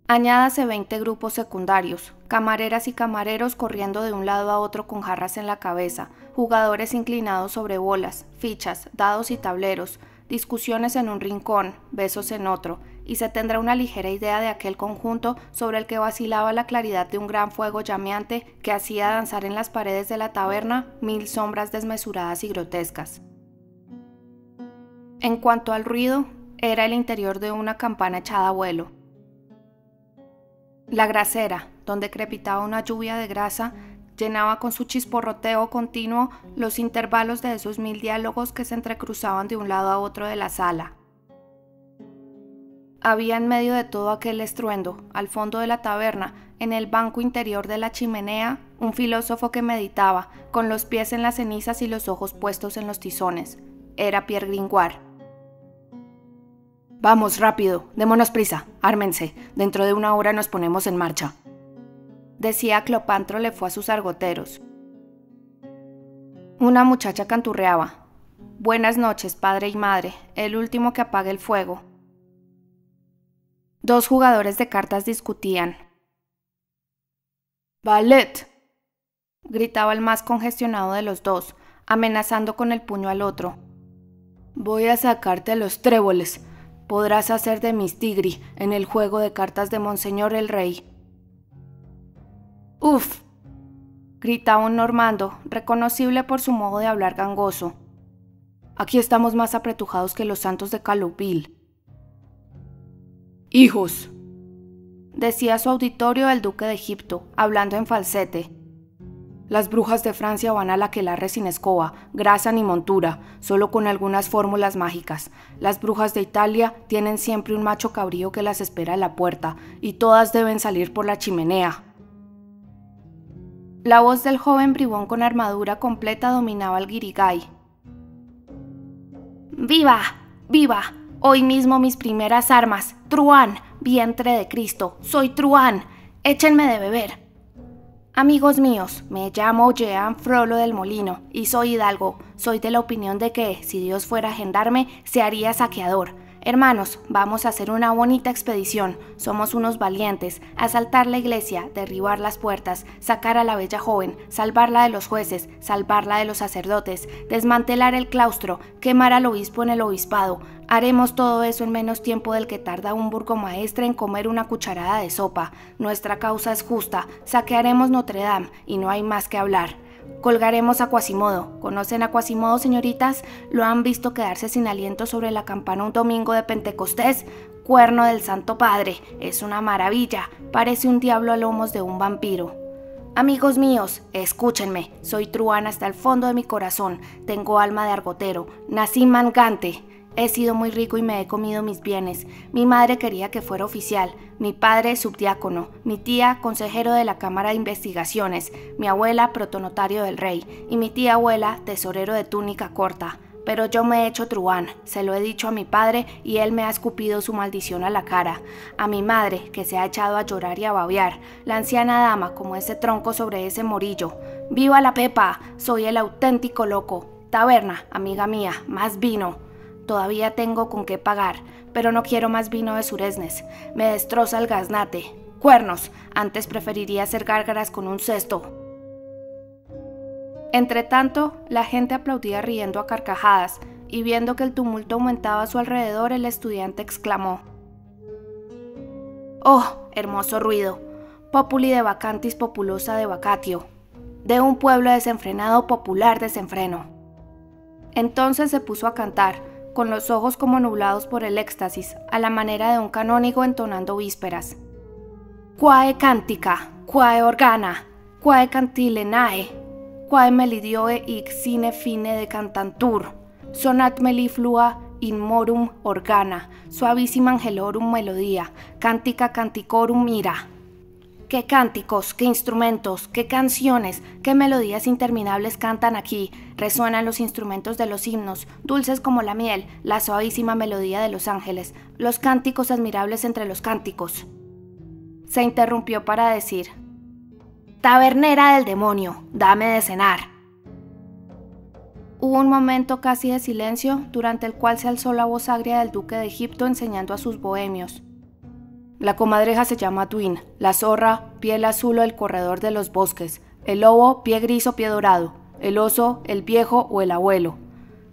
Añádase 20 grupos secundarios, camareras y camareros corriendo de un lado a otro con jarras en la cabeza, jugadores inclinados sobre bolas, fichas, dados y tableros, discusiones en un rincón, besos en otro, y se tendrá una ligera idea de aquel conjunto sobre el que vacilaba la claridad de un gran fuego llameante que hacía danzar en las paredes de la taberna 1000 sombras desmesuradas y grotescas. En cuanto al ruido, era el interior de una campana echada a vuelo. La grasera, donde crepitaba una lluvia de grasa, llenaba con su chisporroteo continuo los intervalos de esos 1000 diálogos que se entrecruzaban de un lado a otro de la sala. Había en medio de todo aquel estruendo, al fondo de la taberna, en el banco interior de la chimenea, un filósofo que meditaba, con los pies en las cenizas y los ojos puestos en los tizones. Era Pierre Gringoire. «Vamos, rápido, démonos prisa, ármense, dentro de una hora nos ponemos en marcha», decía Cleopantro le fue a sus argoteros. Una muchacha canturreaba. «Buenas noches, padre y madre, el último que apague el fuego». Dos jugadores de cartas discutían. «¡Ballet!», gritaba el más congestionado de los dos, amenazando con el puño al otro. «Voy a sacarte los tréboles. Podrás hacer de Mistigri en el juego de cartas de Monseñor el Rey». «¡Uf!», gritaba un normando, reconocible por su modo de hablar gangoso. «Aquí estamos más apretujados que los santos de Caloupil». «Hijos», decía su auditorio el duque de Egipto, hablando en falsete. «Las brujas de Francia van al aquelarre sin escoba, grasa ni montura, solo con algunas fórmulas mágicas. Las brujas de Italia tienen siempre un macho cabrío que las espera en la puerta, y todas deben salir por la chimenea». La voz del joven bribón con armadura completa dominaba el guirigay. «¡Viva! ¡Viva! Hoy mismo mis primeras armas. Truán, vientre de Cristo. Soy Truán. Échenme de beber. Amigos míos, me llamo Jean Frollo del Molino y soy hidalgo. Soy de la opinión de que, si Dios fuera gendarme, se haría saqueador. Hermanos, vamos a hacer una bonita expedición. Somos unos valientes. Asaltar la iglesia, derribar las puertas, sacar a la bella joven, salvarla de los jueces, salvarla de los sacerdotes, desmantelar el claustro, quemar al obispo en el obispado. Haremos todo eso en menos tiempo del que tarda un burgomaestre en comer una cucharada de sopa. Nuestra causa es justa. Saquearemos Notre Dame y no hay más que hablar. Colgaremos a Quasimodo. ¿Conocen a Quasimodo, señoritas? ¿Lo han visto quedarse sin aliento sobre la campana un domingo de Pentecostés? Cuerno del Santo Padre. Es una maravilla. Parece un diablo a lomos de un vampiro. Amigos míos, escúchenme. Soy truán hasta el fondo de mi corazón. Tengo alma de argotero. Nací mangante. He sido muy rico y me he comido mis bienes. Mi madre quería que fuera oficial, mi padre subdiácono, mi tía consejero de la Cámara de Investigaciones, mi abuela protonotario del rey y mi tía abuela tesorero de túnica corta. Pero yo me he hecho truán, se lo he dicho a mi padre y él me ha escupido su maldición a la cara. A mi madre, que se ha echado a llorar y a babear, la anciana dama como ese tronco sobre ese morillo. ¡Viva la Pepa! Soy el auténtico loco. Taberna, amiga mía, más vino. Todavía tengo con qué pagar, pero no quiero más vino de Suresnes. Me destroza el gaznate. Cuernos, antes preferiría hacer gárgaras con un cesto. Entretanto, la gente aplaudía riendo a carcajadas, y viendo que el tumulto aumentaba a su alrededor, el estudiante exclamó: «¡Oh, hermoso ruido! Populi de vacantis populosa de vacatio. De un pueblo desenfrenado popular desenfreno». Entonces se puso a cantar, con los ojos como nublados por el éxtasis, a la manera de un canónigo entonando vísperas. «Quae cantica, quae organa, quae cantilenae, quae melidioe hic sine fine de cantantur, sonat melliflua in morum organa, suavissim angelorum melodia, cantica canticorum ira». Qué cánticos, qué instrumentos, qué canciones, qué melodías interminables cantan aquí. Resuenan los instrumentos de los himnos, dulces como la miel, la suavísima melodía de los ángeles, los cánticos admirables entre los cánticos. Se interrumpió para decir: «Tabernera del demonio, dame de cenar». Hubo un momento casi de silencio, durante el cual se alzó la voz agria del duque de Egipto enseñando a sus bohemios. La comadreja se llama Twin, la zorra, piel azul o el corredor de los bosques, el lobo, pie gris o pie dorado, el oso, el viejo o el abuelo.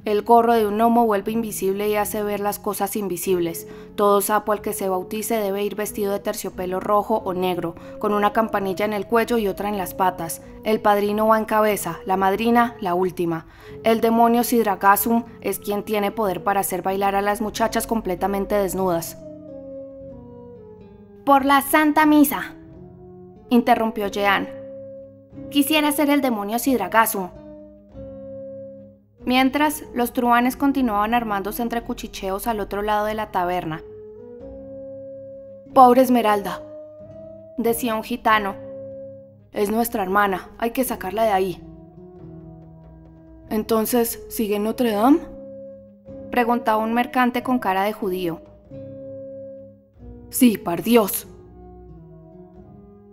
El gorro de un gnomo vuelve invisible y hace ver las cosas invisibles. Todo sapo al que se bautice debe ir vestido de terciopelo rojo o negro, con una campanilla en el cuello y otra en las patas. El padrino va en cabeza, la madrina la última. El demonio Sidragasum es quien tiene poder para hacer bailar a las muchachas completamente desnudas. «Por la Santa Misa», interrumpió Jehan. «Quisiera ser el demonio Sidragasum». Mientras, los truhanes continuaban armándose entre cuchicheos al otro lado de la taberna. «Pobre Esmeralda», decía un gitano. «Es nuestra hermana, hay que sacarla de ahí». «¿Entonces sigue en Notre Dame?», preguntaba un mercante con cara de judío. «Sí, par Dios».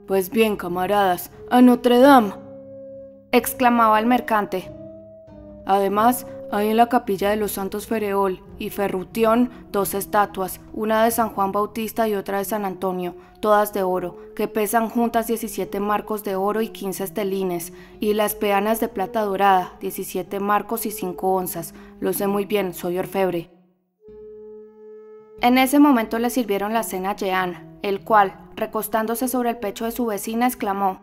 «Pues bien, camaradas, a Notre Dame», exclamaba el mercante. Además, hay en la capilla de los Santos Fereol y Ferrutión 2 estatuas, una de San Juan Bautista y otra de San Antonio, todas de oro, que pesan juntas 17 marcos de oro y 15 estelines, y las peanas de plata dorada, 17 marcos y 5 onzas. Lo sé muy bien, soy orfebre. En ese momento le sirvieron la cena a Jehan, el cual, recostándose sobre el pecho de su vecina, exclamó: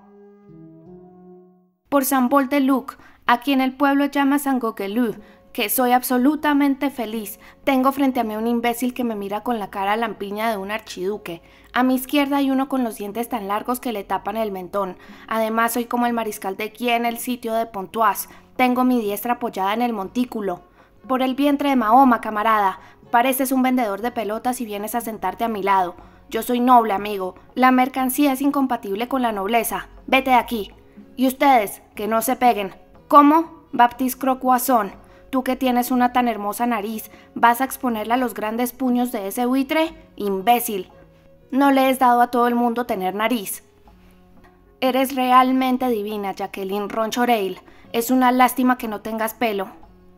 «Por San Bol de Luc, a quien el pueblo llama San Goguelu, que soy absolutamente feliz. Tengo frente a mí un imbécil que me mira con la cara lampiña de un archiduque. A mi izquierda hay uno con los dientes tan largos que le tapan el mentón. Además soy como el mariscal de Guy en el sitio de Pontoise. Tengo mi diestra apoyada en el montículo. Por el vientre de Mahoma, camarada. Pareces un vendedor de pelotas y vienes a sentarte a mi lado. Yo soy noble, amigo. La mercancía es incompatible con la nobleza. Vete de aquí. Y ustedes, que no se peguen. ¿Cómo? Baptiste Croquoisson, tú que tienes una tan hermosa nariz, ¿vas a exponerla a los grandes puños de ese buitre? ¡Imbécil! No le has dado a todo el mundo tener nariz. Eres realmente divina, Jacqueline Ronchoreil. Es una lástima que no tengas pelo.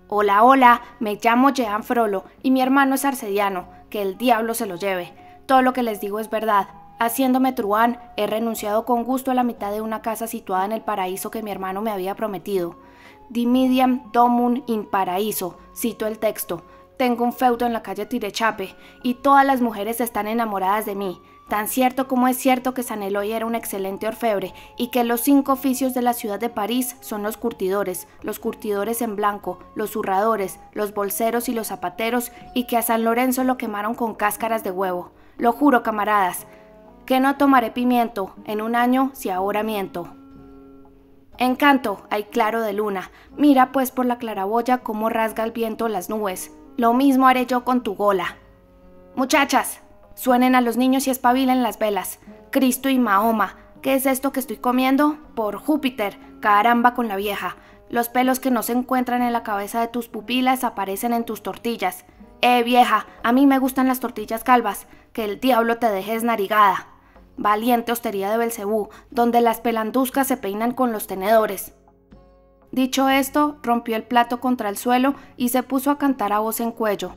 Hola, hola, me llamo Jehan Frollo y mi hermano es arcediano, que el diablo se lo lleve. Todo lo que les digo es verdad. Haciéndome truhán, he renunciado con gusto a la mitad de una casa situada en el paraíso que mi hermano me había prometido. Dimidiam domum in paraíso, cito el texto. Tengo un feudo en la calle Tirechape, y todas las mujeres están enamoradas de mí, tan cierto como es cierto que San Eloy era un excelente orfebre, y que los 5 oficios de la ciudad de París son los curtidores en blanco, los zurradores, los bolseros y los zapateros, y que a San Lorenzo lo quemaron con cáscaras de huevo. Lo juro, camaradas, que no tomaré pimiento en un año si ahora miento. Encanto, hay claro de luna. Mira pues por la claraboya cómo rasga el viento las nubes. Lo mismo haré yo con tu gola. Muchachas, suenen a los niños y espabilen las velas. Cristo y Mahoma, ¿qué es esto que estoy comiendo? Por Júpiter, caramba con la vieja. Los pelos que no se encuentran en la cabeza de tus pupilas aparecen en tus tortillas. Vieja, a mí me gustan las tortillas calvas. Que el diablo te deje desnarigada. Valiente hostería de Belcebú, donde las pelanduscas se peinan con los tenedores. Dicho esto, rompió el plato contra el suelo y se puso a cantar a voz en cuello.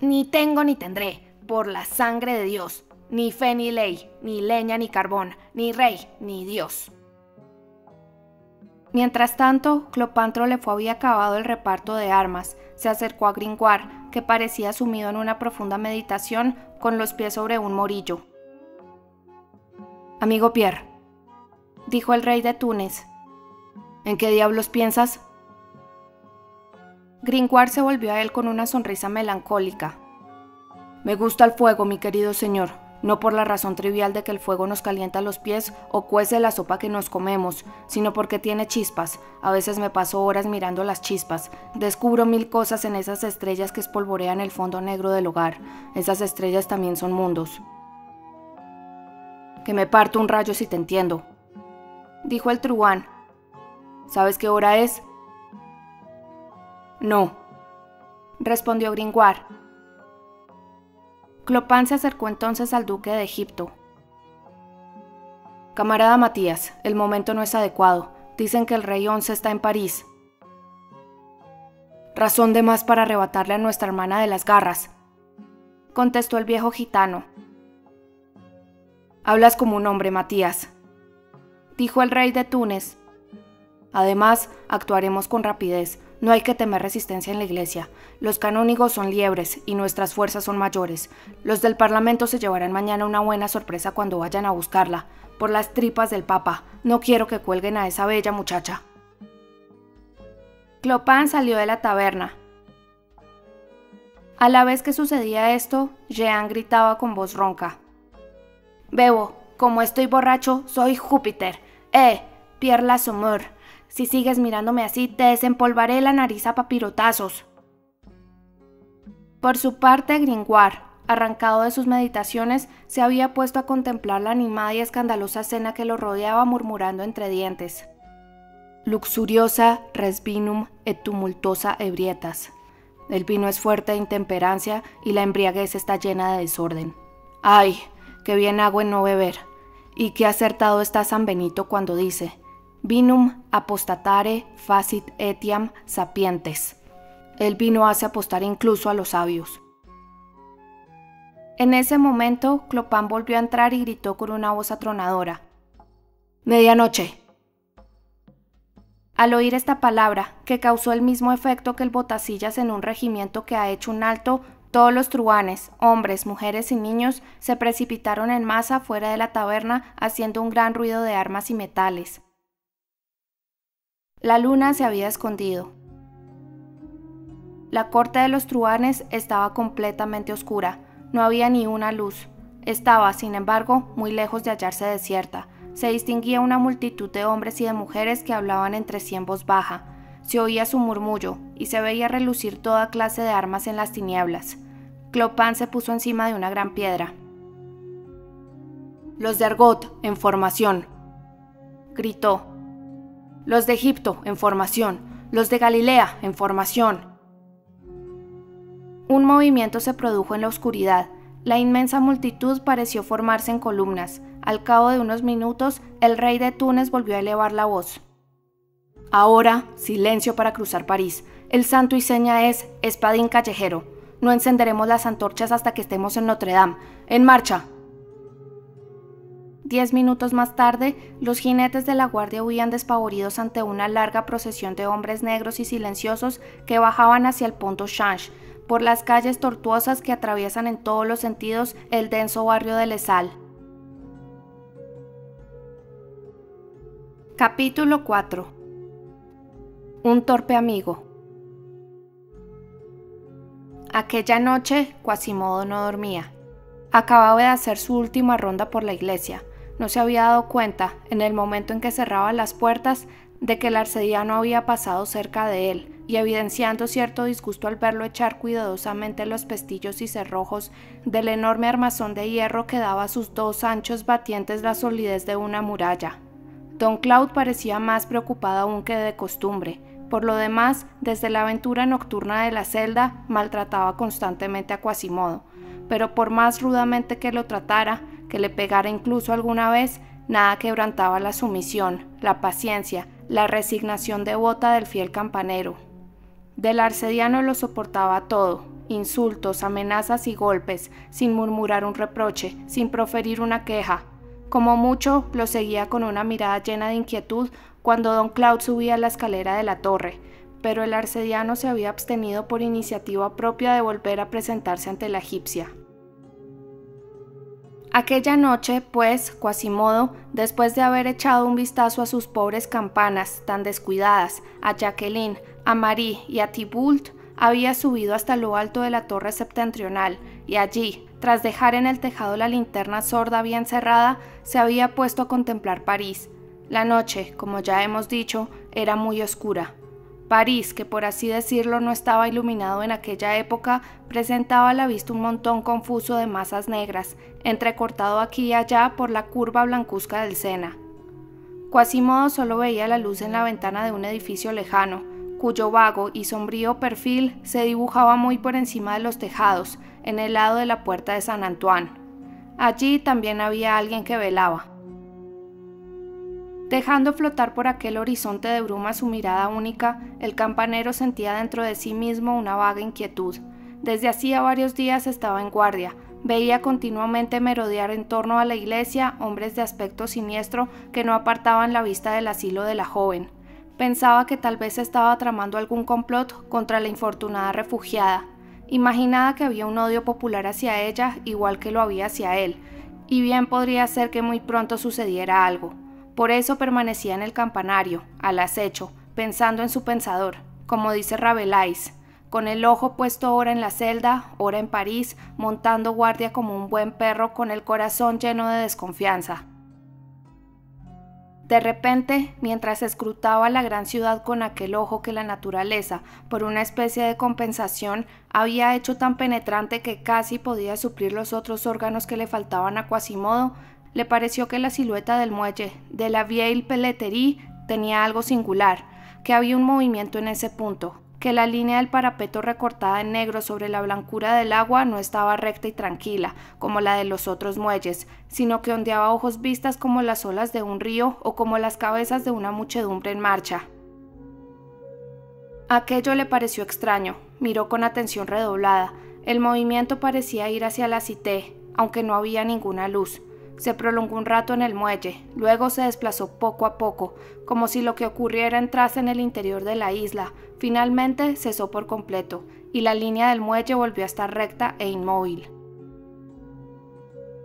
Ni tengo ni tendré, por la sangre de Dios, ni fe ni ley, ni leña ni carbón, ni rey ni Dios. Mientras tanto, Cleopatra le había acabado el reparto de armas. Se acercó a Gringoire, que parecía sumido en una profunda meditación, con los pies sobre un morillo. «Amigo Pierre», dijo el rey de Túnez, «¿en qué diablos piensas?» Gringoire se volvió a él con una sonrisa melancólica. «Me gusta el fuego, mi querido señor, no por la razón trivial de que el fuego nos calienta los pies o cuece la sopa que nos comemos, sino porque tiene chispas. A veces me paso horas mirando las chispas. Descubro 1000 cosas en esas estrellas que espolvorean el fondo negro del hogar. Esas estrellas también son mundos». Que me parto un rayo si te entiendo, dijo el truhán. ¿Sabes qué hora es? No, respondió Gringoire. Clopin se acercó entonces al duque de Egipto. Camarada Matías, el momento no es adecuado. Dicen que el rey XI está en París. Razón de más para arrebatarle a nuestra hermana de las garras, contestó el viejo gitano. Hablas como un hombre, Matías, dijo el rey de Túnez. Además, actuaremos con rapidez. No hay que temer resistencia en la iglesia. Los canónigos son liebres y nuestras fuerzas son mayores. Los del Parlamento se llevarán mañana una buena sorpresa cuando vayan a buscarla. Por las tripas del Papa, no quiero que cuelguen a esa bella muchacha. Clopin salió de la taberna. A la vez que sucedía esto, Jehan gritaba con voz ronca. Bebo, como estoy borracho, soy Júpiter. Pierre Lassommeur. Si sigues mirándome así, te desempolvaré la nariz a papirotazos. Por su parte, Gringoire, arrancado de sus meditaciones, se había puesto a contemplar la animada y escandalosa escena que lo rodeaba, murmurando entre dientes. Luxuriosa res vinum et tumultuosa ebrietas. El vino es fuerte de intemperancia y la embriaguez está llena de desorden. ¡Ay, qué bien hago en no beber! Y qué acertado está San Benito cuando dice: Vinum apostatare facit etiam sapientes. El vino hace apostar incluso a los sabios. En ese momento, Clopin volvió a entrar y gritó con una voz atronadora: ¡Medianoche! Al oír esta palabra, que causó el mismo efecto que el botasillas en un regimiento que ha hecho un alto, todos los truhanes, hombres, mujeres y niños, se precipitaron en masa fuera de la taberna, haciendo un gran ruido de armas y metales. La luna se había escondido. La corte de los truhanes estaba completamente oscura, no había ni una luz. Estaba, sin embargo, muy lejos de hallarse desierta. Se distinguía una multitud de hombres y de mujeres que hablaban entre sí en voz baja. Se oía su murmullo y se veía relucir toda clase de armas en las tinieblas. Clopin se puso encima de una gran piedra. «Los de Argot, en formación», gritó. «Los de Egipto, en formación. Los de Galilea, en formación». Un movimiento se produjo en la oscuridad. La inmensa multitud pareció formarse en columnas. Al cabo de unos minutos, el rey de Túnez volvió a elevar la voz. «Ahora, silencio para cruzar París. El santo y seña es espadín callejero. No encenderemos las antorchas hasta que estemos en Notre Dame. ¡En marcha!». 10 minutos más tarde, los jinetes de la guardia huían despavoridos ante una larga procesión de hombres negros y silenciosos que bajaban hacia el Pont au Change, por las calles tortuosas que atraviesan en todos los sentidos el denso barrio de Les Halles. Capítulo 4. Un torpe amigo. Aquella noche, Quasimodo no dormía. Acababa de hacer su última ronda por la iglesia. No se había dado cuenta, en el momento en que cerraba las puertas, de que el arcediano había pasado cerca de él, y evidenciando cierto disgusto al verlo echar cuidadosamente los pestillos y cerrojos del enorme armazón de hierro que daba a sus 2 anchos batientes la solidez de una muralla. Don Claude parecía más preocupado aún que de costumbre. Por lo demás, desde la aventura nocturna de la celda, maltrataba constantemente a Quasimodo, pero por más rudamente que lo tratara, que le pegara incluso alguna vez, nada quebrantaba la sumisión, la paciencia, la resignación devota del fiel campanero. Del arcediano lo soportaba todo, insultos, amenazas y golpes, sin murmurar un reproche, sin proferir una queja. Como mucho, lo seguía con una mirada llena de inquietud cuando don Claude subía la escalera de la torre, pero el arcediano se había abstenido por iniciativa propia de volver a presentarse ante la egipcia. Aquella noche, pues, Quasimodo, después de haber echado un vistazo a sus pobres campanas, tan descuidadas, a Jacqueline, a Marie y a Thibault, había subido hasta lo alto de la torre septentrional, y allí, tras dejar en el tejado la linterna sorda bien cerrada, se había puesto a contemplar París. La noche, como ya hemos dicho, era muy oscura. París, que por así decirlo no estaba iluminado en aquella época, presentaba a la vista un montón confuso de masas negras, entrecortado aquí y allá por la curva blancuzca del Sena. Quasimodo solo veía la luz en la ventana de un edificio lejano, cuyo vago y sombrío perfil se dibujaba muy por encima de los tejados, en el lado de la puerta de San Antoine. Allí también había alguien que velaba. Dejando flotar por aquel horizonte de bruma su mirada única, el campanero sentía dentro de sí mismo una vaga inquietud. Desde hacía varios días estaba en guardia, veía continuamente merodear en torno a la iglesia hombres de aspecto siniestro que no apartaban la vista del asilo de la joven. Pensaba que tal vez estaba tramando algún complot contra la infortunada refugiada. Imaginaba que había un odio popular hacia ella igual que lo había hacia él, y bien podría ser que muy pronto sucediera algo. Por eso permanecía en el campanario, al acecho, pensando en su pensador, como dice Rabelais, con el ojo puesto ora en la celda, ora en París, montando guardia como un buen perro con el corazón lleno de desconfianza. De repente, mientras escrutaba la gran ciudad con aquel ojo que la naturaleza, por una especie de compensación, había hecho tan penetrante que casi podía suplir los otros órganos que le faltaban a Quasimodo, le pareció que la silueta del muelle de la Vieille Pelleterie tenía algo singular, que había un movimiento en ese punto, que la línea del parapeto recortada en negro sobre la blancura del agua no estaba recta y tranquila, como la de los otros muelles, sino que ondeaba a ojos vistas como las olas de un río o como las cabezas de una muchedumbre en marcha. Aquello le pareció extraño, miró con atención redoblada. El movimiento parecía ir hacia la Cité, aunque no había ninguna luz. Se prolongó un rato en el muelle, luego se desplazó poco a poco, como si lo que ocurriera entrase en el interior de la isla. Finalmente cesó por completo, y la línea del muelle volvió a estar recta e inmóvil.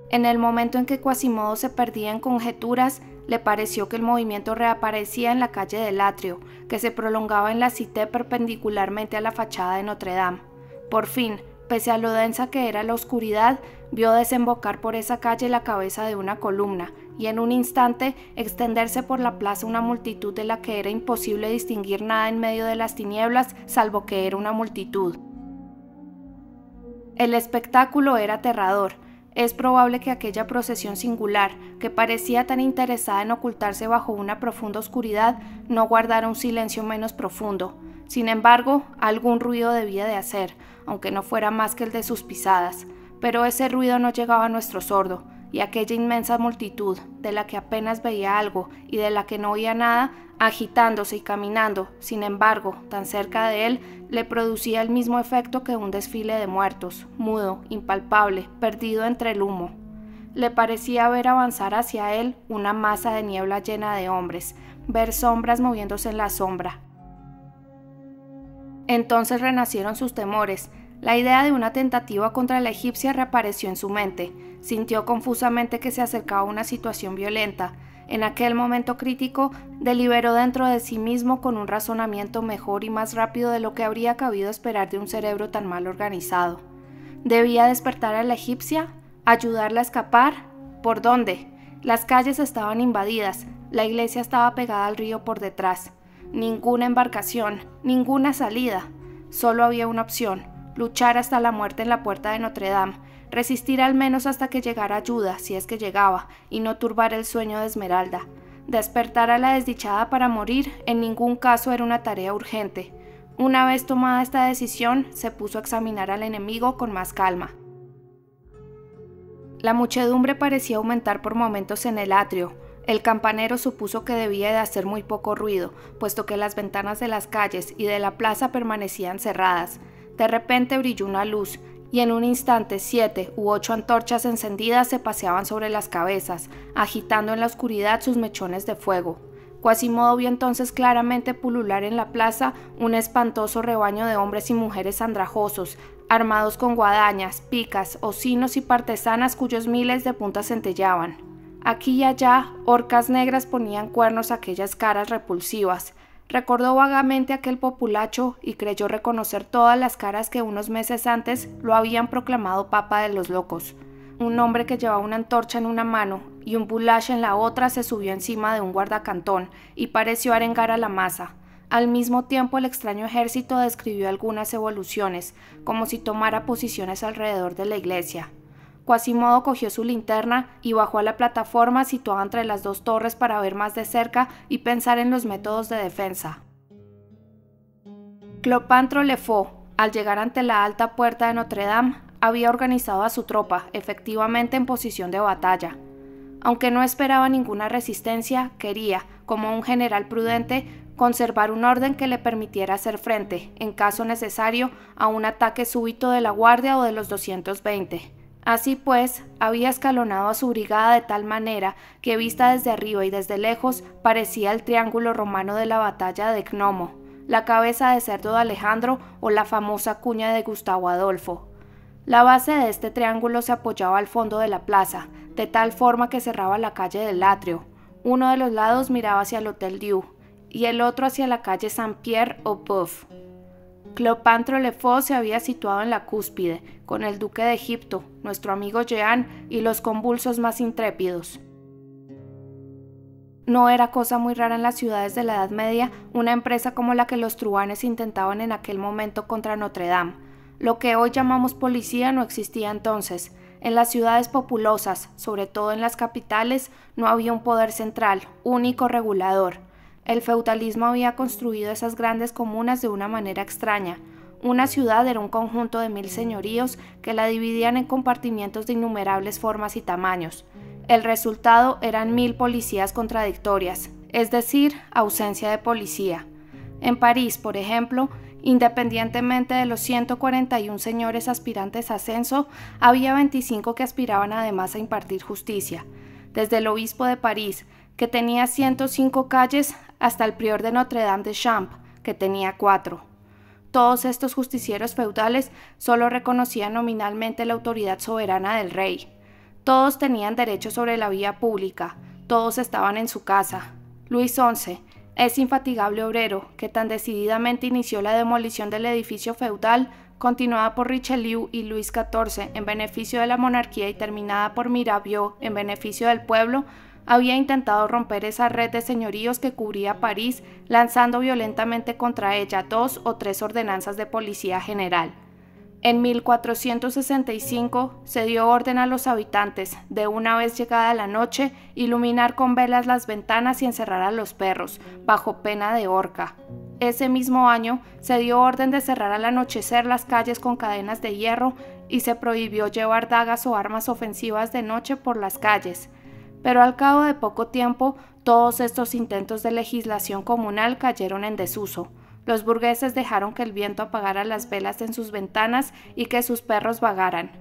En el momento en que Quasimodo se perdía en conjeturas, le pareció que el movimiento reaparecía en la calle del Atrio, que se prolongaba en la Cité perpendicularmente a la fachada de Notre Dame. Por fin, pese a lo densa que era la oscuridad, vio desembocar por esa calle la cabeza de una columna, y en un instante extenderse por la plaza una multitud de la que era imposible distinguir nada en medio de las tinieblas, salvo que era una multitud. El espectáculo era aterrador. Es probable que aquella procesión singular, que parecía tan interesada en ocultarse bajo una profunda oscuridad, no guardara un silencio menos profundo. Sin embargo, algún ruido debía de hacer, aunque no fuera más que el de sus pisadas. Pero ese ruido no llegaba a nuestro sordo, y aquella inmensa multitud, de la que apenas veía algo y de la que no oía nada, agitándose y caminando, sin embargo, tan cerca de él, le producía el mismo efecto que un desfile de muertos, mudo, impalpable, perdido entre el humo. Le parecía ver avanzar hacia él una masa de niebla llena de hombres, ver sombras moviéndose en la sombra. Entonces renacieron sus temores. La idea de una tentativa contra la egipcia reapareció en su mente. Sintió confusamente que se acercaba una situación violenta. En aquel momento crítico, deliberó dentro de sí mismo con un razonamiento mejor y más rápido de lo que habría cabido esperar de un cerebro tan mal organizado. ¿Debía despertar a la egipcia? ¿Ayudarla a escapar? ¿Por dónde? Las calles estaban invadidas, la iglesia estaba pegada al río por detrás. Ninguna embarcación, ninguna salida. Solo había una opción: luchar hasta la muerte en la puerta de Notre Dame, resistir al menos hasta que llegara ayuda, si es que llegaba, y no turbar el sueño de Esmeralda. Despertar a la desdichada para morir en ningún caso era una tarea urgente. Una vez tomada esta decisión, se puso a examinar al enemigo con más calma. La muchedumbre parecía aumentar por momentos en el atrio. El campanero supuso que debía de hacer muy poco ruido, puesto que las ventanas de las calles y de la plaza permanecían cerradas. De repente brilló una luz, y en un instante 7 u 8 antorchas encendidas se paseaban sobre las cabezas, agitando en la oscuridad sus mechones de fuego. Quasimodo vio entonces claramente pulular en la plaza un espantoso rebaño de hombres y mujeres andrajosos, armados con guadañas, picas, hocinos y partesanas cuyos miles de puntas centellaban. Aquí y allá, orcas negras ponían cuernos a aquellas caras repulsivas. Recordó vagamente aquel populacho y creyó reconocer todas las caras que unos meses antes lo habían proclamado papa de los locos. Un hombre que llevaba una antorcha en una mano y un bulash en la otra se subió encima de un guardacantón y pareció arengar a la masa. Al mismo tiempo, el extraño ejército describió algunas evoluciones, como si tomara posiciones alrededor de la iglesia. Quasimodo cogió su linterna y bajó a la plataforma situada entre las dos torres para ver más de cerca y pensar en los métodos de defensa. Clopantro Lefort, al llegar ante la alta puerta de Notre Dame, había organizado a su tropa, efectivamente en posición de batalla. Aunque no esperaba ninguna resistencia, quería, como un general prudente, conservar un orden que le permitiera hacer frente, en caso necesario, a un ataque súbito de la Guardia o de los 220. Así pues, había escalonado a su brigada de tal manera que, vista desde arriba y desde lejos, parecía el triángulo romano de la batalla de Cnomo, la cabeza de cerdo de Alejandro o la famosa cuña de Gustavo Adolfo. La base de este triángulo se apoyaba al fondo de la plaza, de tal forma que cerraba la calle del Atrio. Uno de los lados miraba hacia el Hotel Dieu y el otro hacia la calle Saint-Pierre-aux-Boeufs. Clopantro Lefort se había situado en la cúspide, con el duque de Egipto, nuestro amigo Jehan y los convulsos más intrépidos. No era cosa muy rara en las ciudades de la Edad Media una empresa como la que los truhanes intentaban en aquel momento contra Notre Dame. Lo que hoy llamamos policía no existía entonces. En las ciudades populosas, sobre todo en las capitales, no había un poder central, único regulador. El feudalismo había construido esas grandes comunas de una manera extraña. Una ciudad era un conjunto de 1000 señoríos que la dividían en compartimientos de innumerables formas y tamaños. El resultado eran 1000 policías contradictorias, es decir, ausencia de policía. En París, por ejemplo, independientemente de los 141 señores aspirantes a censo, había 25 que aspiraban además a impartir justicia. Desde el obispo de París, que tenía 105 calles, hasta el prior de Notre Dame de Champs, que tenía 4. Todos estos justicieros feudales solo reconocían nominalmente la autoridad soberana del rey. Todos tenían derecho sobre la vía pública, todos estaban en su casa. Luis XI, ese infatigable obrero que tan decididamente inició la demolición del edificio feudal, continuada por Richelieu y Luis XIV en beneficio de la monarquía y terminada por Mirabeau en beneficio del pueblo, había intentado romper esa red de señoríos que cubría París, lanzando violentamente contra ella 2 o 3 ordenanzas de policía general. En 1465 se dio orden a los habitantes, de una vez llegada la noche, iluminar con velas las ventanas y encerrar a los perros, bajo pena de horca. Ese mismo año se dio orden de cerrar al anochecer las calles con cadenas de hierro y se prohibió llevar dagas o armas ofensivas de noche por las calles. Pero al cabo de poco tiempo, todos estos intentos de legislación comunal cayeron en desuso. Los burgueses dejaron que el viento apagara las velas en sus ventanas y que sus perros vagaran.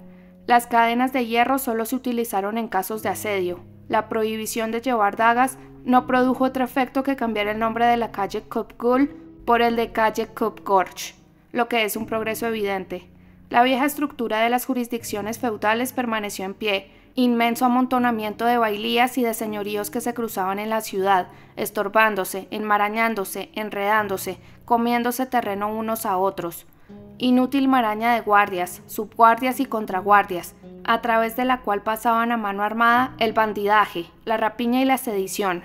Las cadenas de hierro solo se utilizaron en casos de asedio. La prohibición de llevar dagas no produjo otro efecto que cambiar el nombre de la calle Coupe-Gueule por el de calle Coupe-Gorge, lo que es un progreso evidente. La vieja estructura de las jurisdicciones feudales permaneció en pie, inmenso amontonamiento de bailías y de señoríos que se cruzaban en la ciudad, estorbándose, enmarañándose, enredándose, comiéndose terreno unos a otros. Inútil maraña de guardias, subguardias y contraguardias, a través de la cual pasaban a mano armada el bandidaje, la rapiña y la sedición.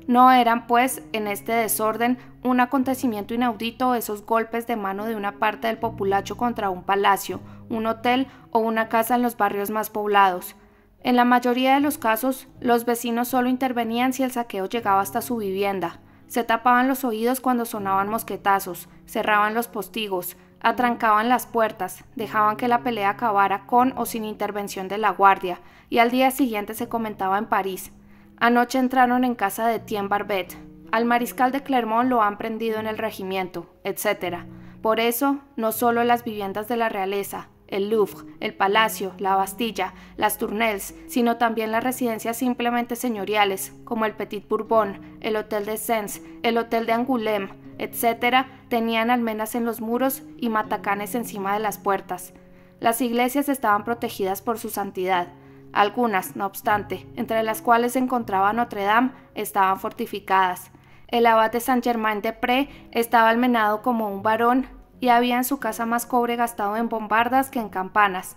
No eran, pues, en este desorden, un acontecimiento inaudito esos golpes de mano de una parte del populacho contra un palacio, un hotel o una casa en los barrios más poblados. En la mayoría de los casos, los vecinos solo intervenían si el saqueo llegaba hasta su vivienda. Se tapaban los oídos cuando sonaban mosquetazos, cerraban los postigos, atrancaban las puertas, dejaban que la pelea acabara con o sin intervención de la guardia, y al día siguiente se comentaba en París: anoche entraron en casa de Etienne Barbet, al mariscal de Clermont lo han prendido en el regimiento, etc. Por eso, no solo las viviendas de la realeza, el Louvre, el Palacio, la Bastilla, las Tournelles, sino también las residencias simplemente señoriales, como el Petit Bourbon, el Hotel de Sens, el Hotel de Angoulême, etc., tenían almenas en los muros y matacanes encima de las puertas. Las iglesias estaban protegidas por su santidad. Algunas, no obstante, entre las cuales se encontraba Notre Dame, estaban fortificadas. El abad de Saint-Germain-des-Prés estaba almenado como un barón y había en su casa más cobre gastado en bombardas que en campanas.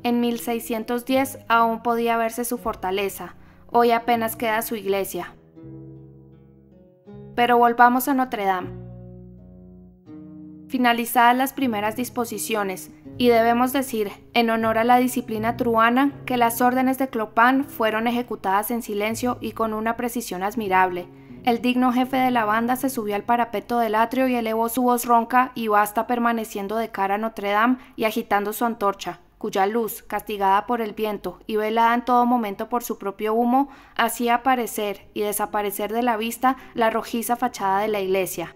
En 1610 aún podía verse su fortaleza, hoy apenas queda su iglesia. Pero volvamos a Notre Dame. Finalizadas las primeras disposiciones, y debemos decir, en honor a la disciplina truhana, que las órdenes de Clopin fueron ejecutadas en silencio y con una precisión admirable. El digno jefe de la banda se subió al parapeto del atrio y elevó su voz ronca y vasta, permaneciendo de cara a Notre Dame y agitando su antorcha, cuya luz, castigada por el viento y velada en todo momento por su propio humo, hacía aparecer y desaparecer de la vista la rojiza fachada de la iglesia.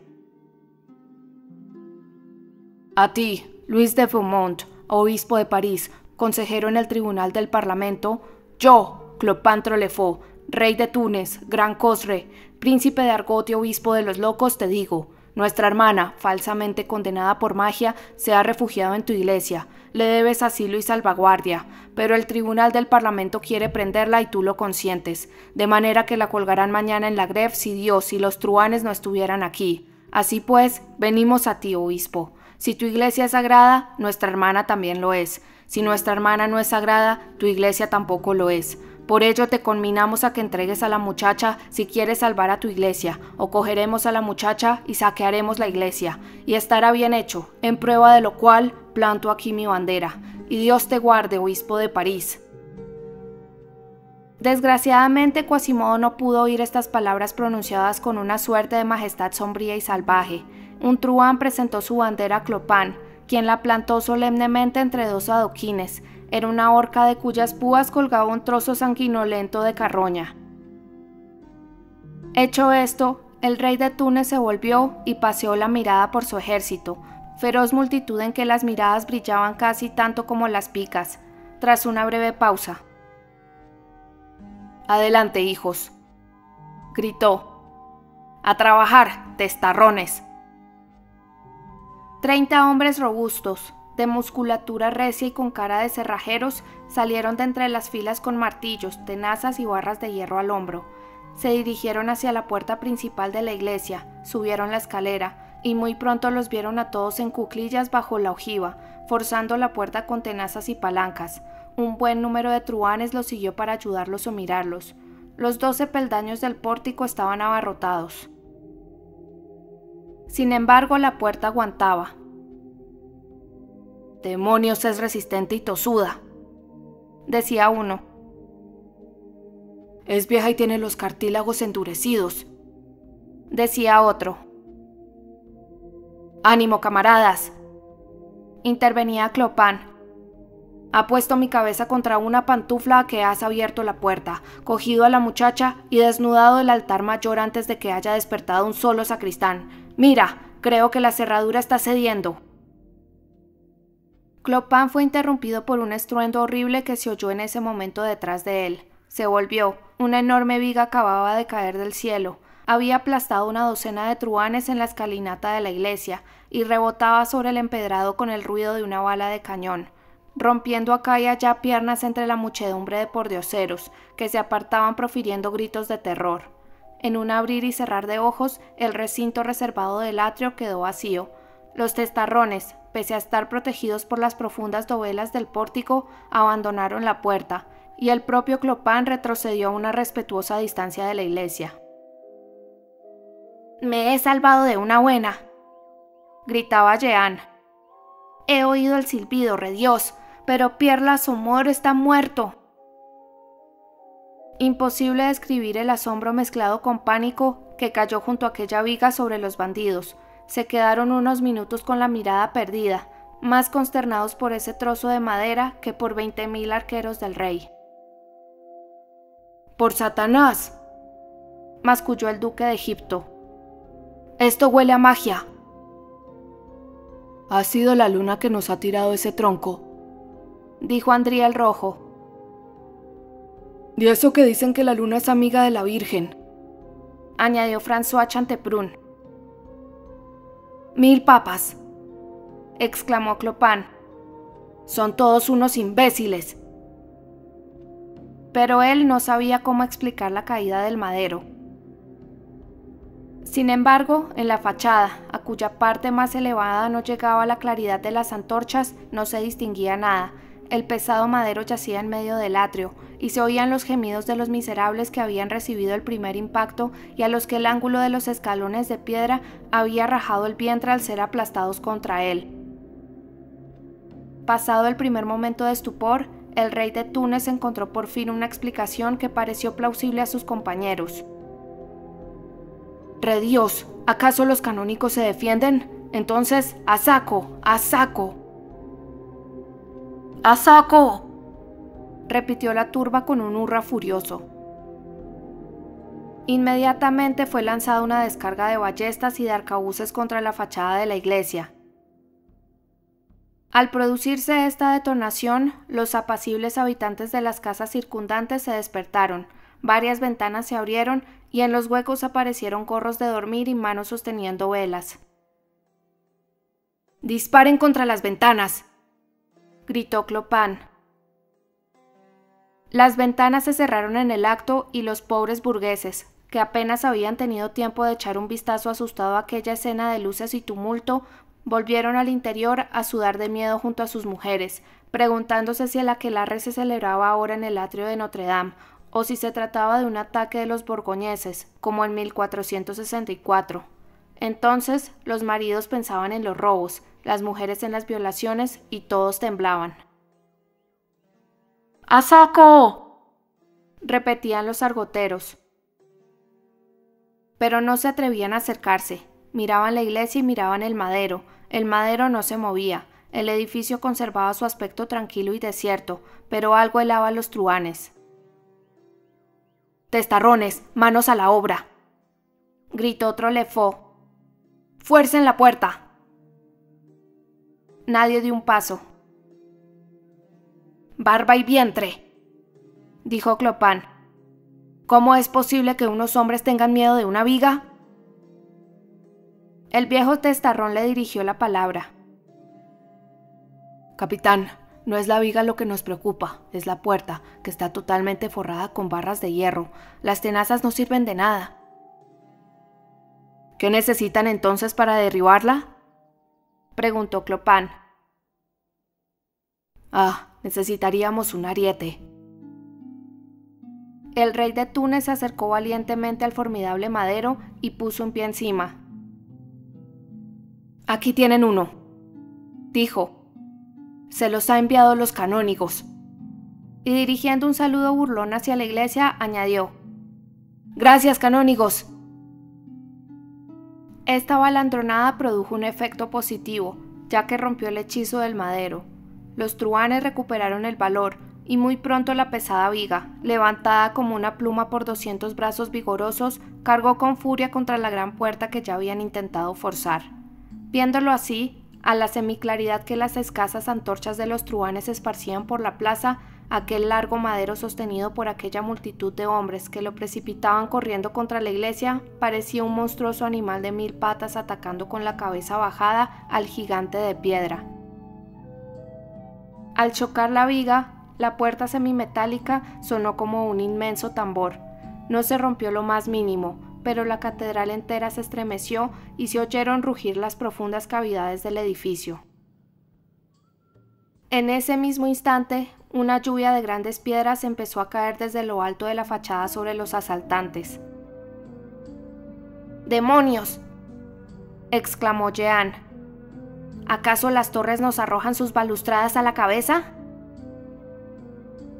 A ti, Luis de Beaumont, obispo de París, consejero en el tribunal del Parlamento, yo, Clopin Trollefort, rey de Túnez, gran Cosre, príncipe de Argot y obispo de los locos, te digo, nuestra hermana, falsamente condenada por magia, se ha refugiado en tu iglesia, le debes asilo y salvaguardia, pero el tribunal del Parlamento quiere prenderla y tú lo consientes, de manera que la colgarán mañana en la Greve si Dios y los truhanes no estuvieran aquí. Así pues, venimos a ti, obispo. Si tu iglesia es sagrada, nuestra hermana también lo es. Si nuestra hermana no es sagrada, tu iglesia tampoco lo es. Por ello te conminamos a que entregues a la muchacha si quieres salvar a tu iglesia, o cogeremos a la muchacha y saquearemos la iglesia, y estará bien hecho, en prueba de lo cual planto aquí mi bandera. Y Dios te guarde, obispo de París. Desgraciadamente, Quasimodo no pudo oír estas palabras pronunciadas con una suerte de majestad sombría y salvaje. Un truhán presentó su bandera a Clopin, quien la plantó solemnemente entre dos adoquines. Era una horca de cuyas púas colgaba un trozo sanguinolento de carroña. Hecho esto, el rey de Túnez se volvió y paseó la mirada por su ejército, feroz multitud en que las miradas brillaban casi tanto como las picas. Tras una breve pausa: «Adelante, hijos», gritó. «A trabajar, testarrones». 30 hombres robustos, de musculatura recia y con cara de cerrajeros, salieron de entre las filas con martillos, tenazas y barras de hierro al hombro. Se dirigieron hacia la puerta principal de la iglesia, subieron la escalera, y muy pronto los vieron a todos en cuclillas bajo la ojiva, forzando la puerta con tenazas y palancas. Un buen número de truhanes los siguió para ayudarlos o mirarlos. Los 12 peldaños del pórtico estaban abarrotados. Sin embargo, la puerta aguantaba. «Demonios, es resistente y tosuda», decía uno. «Es vieja y tiene los cartílagos endurecidos», decía otro. «Ánimo, camaradas», intervenía Clopin. «Ha puesto mi cabeza contra una pantufla a que has abierto la puerta, cogido a la muchacha y desnudado el altar mayor antes de que haya despertado un solo sacristán. Mira, creo que la cerradura está cediendo». Clopin fue interrumpido por un estruendo horrible que se oyó en ese momento detrás de él. Se volvió. Una enorme viga acababa de caer del cielo. Había aplastado una docena de truhanes en la escalinata de la iglesia y rebotaba sobre el empedrado con el ruido de una bala de cañón, rompiendo acá y allá piernas entre la muchedumbre de pordioseros, que se apartaban profiriendo gritos de terror. En un abrir y cerrar de ojos, el recinto reservado del atrio quedó vacío. Los testarrones, pese a estar protegidos por las profundas dovelas del pórtico, abandonaron la puerta, y el propio Clopin retrocedió a una respetuosa distancia de la iglesia. «Me he salvado de una buena», gritaba Jehan. «He oído el silbido, rediós, pero Pierre l'Assommoir está muerto». Imposible describir el asombro mezclado con pánico que cayó junto a aquella viga sobre los bandidos. Se quedaron unos minutos con la mirada perdida, más consternados por ese trozo de madera que por 20.000 arqueros del rey. «¡Por Satanás!», masculló el duque de Egipto. «Esto huele a magia». «Ha sido la luna que nos ha tirado ese tronco», dijo Andría el Rojo. «Y eso que dicen que la luna es amiga de la Virgen», añadió François Chanteprun. «¡Mil papas!», exclamó Clopin. «Son todos unos imbéciles». Pero él no sabía cómo explicar la caída del madero. Sin embargo, en la fachada, a cuya parte más elevada no llegaba la claridad de las antorchas, no se distinguía nada, el pesado madero yacía en medio del atrio, y se oían los gemidos de los miserables que habían recibido el primer impacto y a los que el ángulo de los escalones de piedra había rajado el vientre al ser aplastados contra él. Pasado el primer momento de estupor, el rey de Túnez encontró por fin una explicación que pareció plausible a sus compañeros. ¡Redios! ¿Acaso los canónigos se defienden? Entonces, ¡a saco! ¡A saco! ¡A saco!, repitió la turba con un hurra furioso. Inmediatamente fue lanzada una descarga de ballestas y de arcabuces contra la fachada de la iglesia. Al producirse esta detonación, los apacibles habitantes de las casas circundantes se despertaron, varias ventanas se abrieron y en los huecos aparecieron gorros de dormir y manos sosteniendo velas. ¡Disparen contra las ventanas!, gritó Clopin. Las ventanas se cerraron en el acto y los pobres burgueses, que apenas habían tenido tiempo de echar un vistazo asustado a aquella escena de luces y tumulto, volvieron al interior a sudar de miedo junto a sus mujeres, preguntándose si el aquelarre se celebraba ahora en el atrio de Notre Dame, o si se trataba de un ataque de los borgoñeses, como en 1464. Entonces, los maridos pensaban en los robos, las mujeres en las violaciones, y todos temblaban. ¡A saco!, repetían los argoteros. Pero no se atrevían a acercarse. Miraban la iglesia y miraban el madero no se movía, el edificio conservaba su aspecto tranquilo y desierto, pero algo helaba a los truhanes. «¡Testarrones, manos a la obra!», gritó Trolefort. «¡Fuercen la puerta!». Nadie dio un paso. «¡Barba y vientre!», dijo Clopin. «¿Cómo es posible que unos hombres tengan miedo de una viga?». El viejo testarrón le dirigió la palabra. «Capitán, no es la viga lo que nos preocupa, es la puerta, que está totalmente forrada con barras de hierro. Las tenazas no sirven de nada». «¿Qué necesitan entonces para derribarla?», preguntó Clopin. «Necesitaríamos un ariete». El rey de Túnez se acercó valientemente al formidable madero y puso un pie encima. «Aquí tienen uno», dijo. «Se los ha enviado los canónigos». Y dirigiendo un saludo burlón hacia la iglesia, añadió: «Gracias, canónigos». Esta balandronada produjo un efecto positivo, ya que rompió el hechizo del madero. Los truhanes recuperaron el valor, y muy pronto la pesada viga, levantada como una pluma por 200 brazos vigorosos, cargó con furia contra la gran puerta que ya habían intentado forzar. Viéndolo así, a la semiclaridad que las escasas antorchas de los truhanes esparcían por la plaza, aquel largo madero sostenido por aquella multitud de hombres que lo precipitaban corriendo contra la iglesia parecía un monstruoso animal de 1000 patas atacando con la cabeza bajada al gigante de piedra. Al chocar la viga, la puerta semimetálica sonó como un inmenso tambor. No se rompió lo más mínimo, pero la catedral entera se estremeció y se oyeron rugir las profundas cavidades del edificio. En ese mismo instante, una lluvia de grandes piedras empezó a caer desde lo alto de la fachada sobre los asaltantes. ¡Demonios!, exclamó Jehan. ¿Acaso las torres nos arrojan sus balustradas a la cabeza?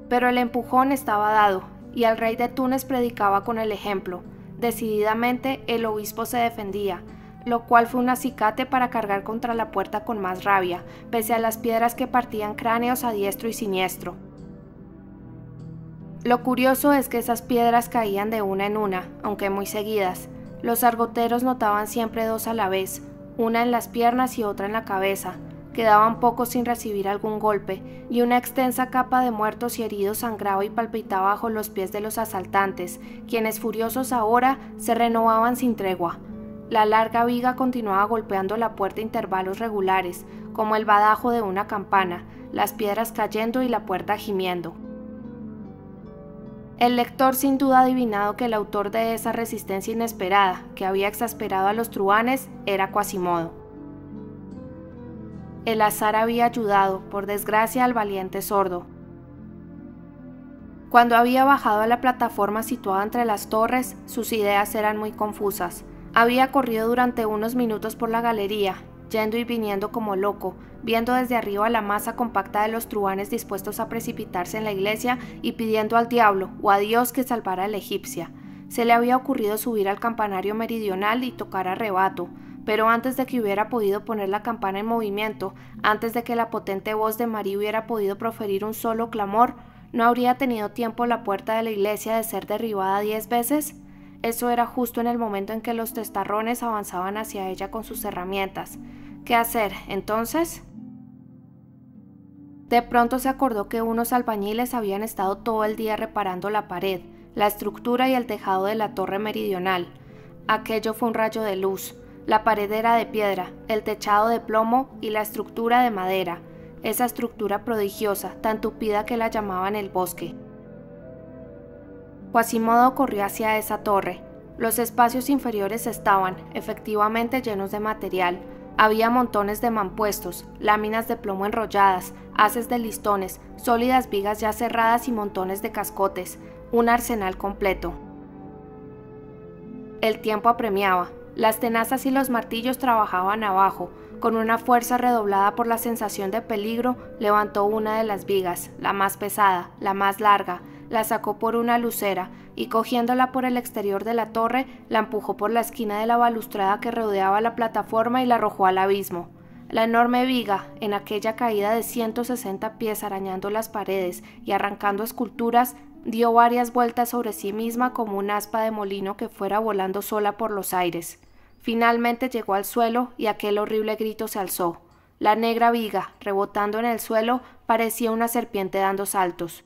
Pero el empujón estaba dado, y el rey de Túnez predicaba con el ejemplo. Decididamente el obispo se defendía, lo cual fue un acicate para cargar contra la puerta con más rabia, pese a las piedras que partían cráneos a diestro y siniestro. Lo curioso es que esas piedras caían de una en una, aunque muy seguidas. Los argoteros notaban siempre 2 a la vez, una en las piernas y otra en la cabeza. Quedaban pocos sin recibir algún golpe, y una extensa capa de muertos y heridos sangraba y palpitaba bajo los pies de los asaltantes, quienes furiosos ahora se renovaban sin tregua. La larga viga continuaba golpeando la puerta a intervalos regulares, como el badajo de una campana, las piedras cayendo y la puerta gimiendo. El lector sin duda ha adivinado que el autor de esa resistencia inesperada, que había exasperado a los truhanes, era Quasimodo. El azar había ayudado, por desgracia, al valiente sordo. Cuando había bajado a la plataforma situada entre las torres, sus ideas eran muy confusas. Había corrido durante unos minutos por la galería, yendo y viniendo como loco, viendo desde arriba la masa compacta de los truhanes dispuestos a precipitarse en la iglesia y pidiendo al diablo o a Dios que salvara a la egipcia. Se le había ocurrido subir al campanario meridional y tocar a rebato, pero antes de que hubiera podido poner la campana en movimiento, antes de que la potente voz de María hubiera podido proferir un solo clamor, ¿no habría tenido tiempo la puerta de la iglesia de ser derribada 10 veces? Eso era justo en el momento en que los testarrones avanzaban hacia ella con sus herramientas. ¿Qué hacer, entonces? De pronto se acordó que unos albañiles habían estado todo el día reparando la pared, la estructura y el tejado de la torre meridional. Aquello fue un rayo de luz. La pared era de piedra, el techado de plomo y la estructura de madera. Esa estructura prodigiosa, tan tupida que la llamaban el bosque. Quasimodo corrió hacia esa torre. Los espacios inferiores estaban, efectivamente, llenos de material. Había montones de mampuestos, láminas de plomo enrolladas, haces de listones, sólidas vigas ya cerradas y montones de cascotes, un arsenal completo. El tiempo apremiaba. Las tenazas y los martillos trabajaban abajo. Con una fuerza redoblada por la sensación de peligro, levantó una de las vigas, la más pesada, la más larga, la sacó por una lucera y cogiéndola por el exterior de la torre, la empujó por la esquina de la balustrada que rodeaba la plataforma y la arrojó al abismo. La enorme viga, en aquella caída de 160 pies arañando las paredes y arrancando esculturas, dio varias vueltas sobre sí misma como un aspa de molino que fuera volando sola por los aires. Finalmente llegó al suelo y aquel horrible grito se alzó. La negra viga, rebotando en el suelo, parecía una serpiente dando saltos.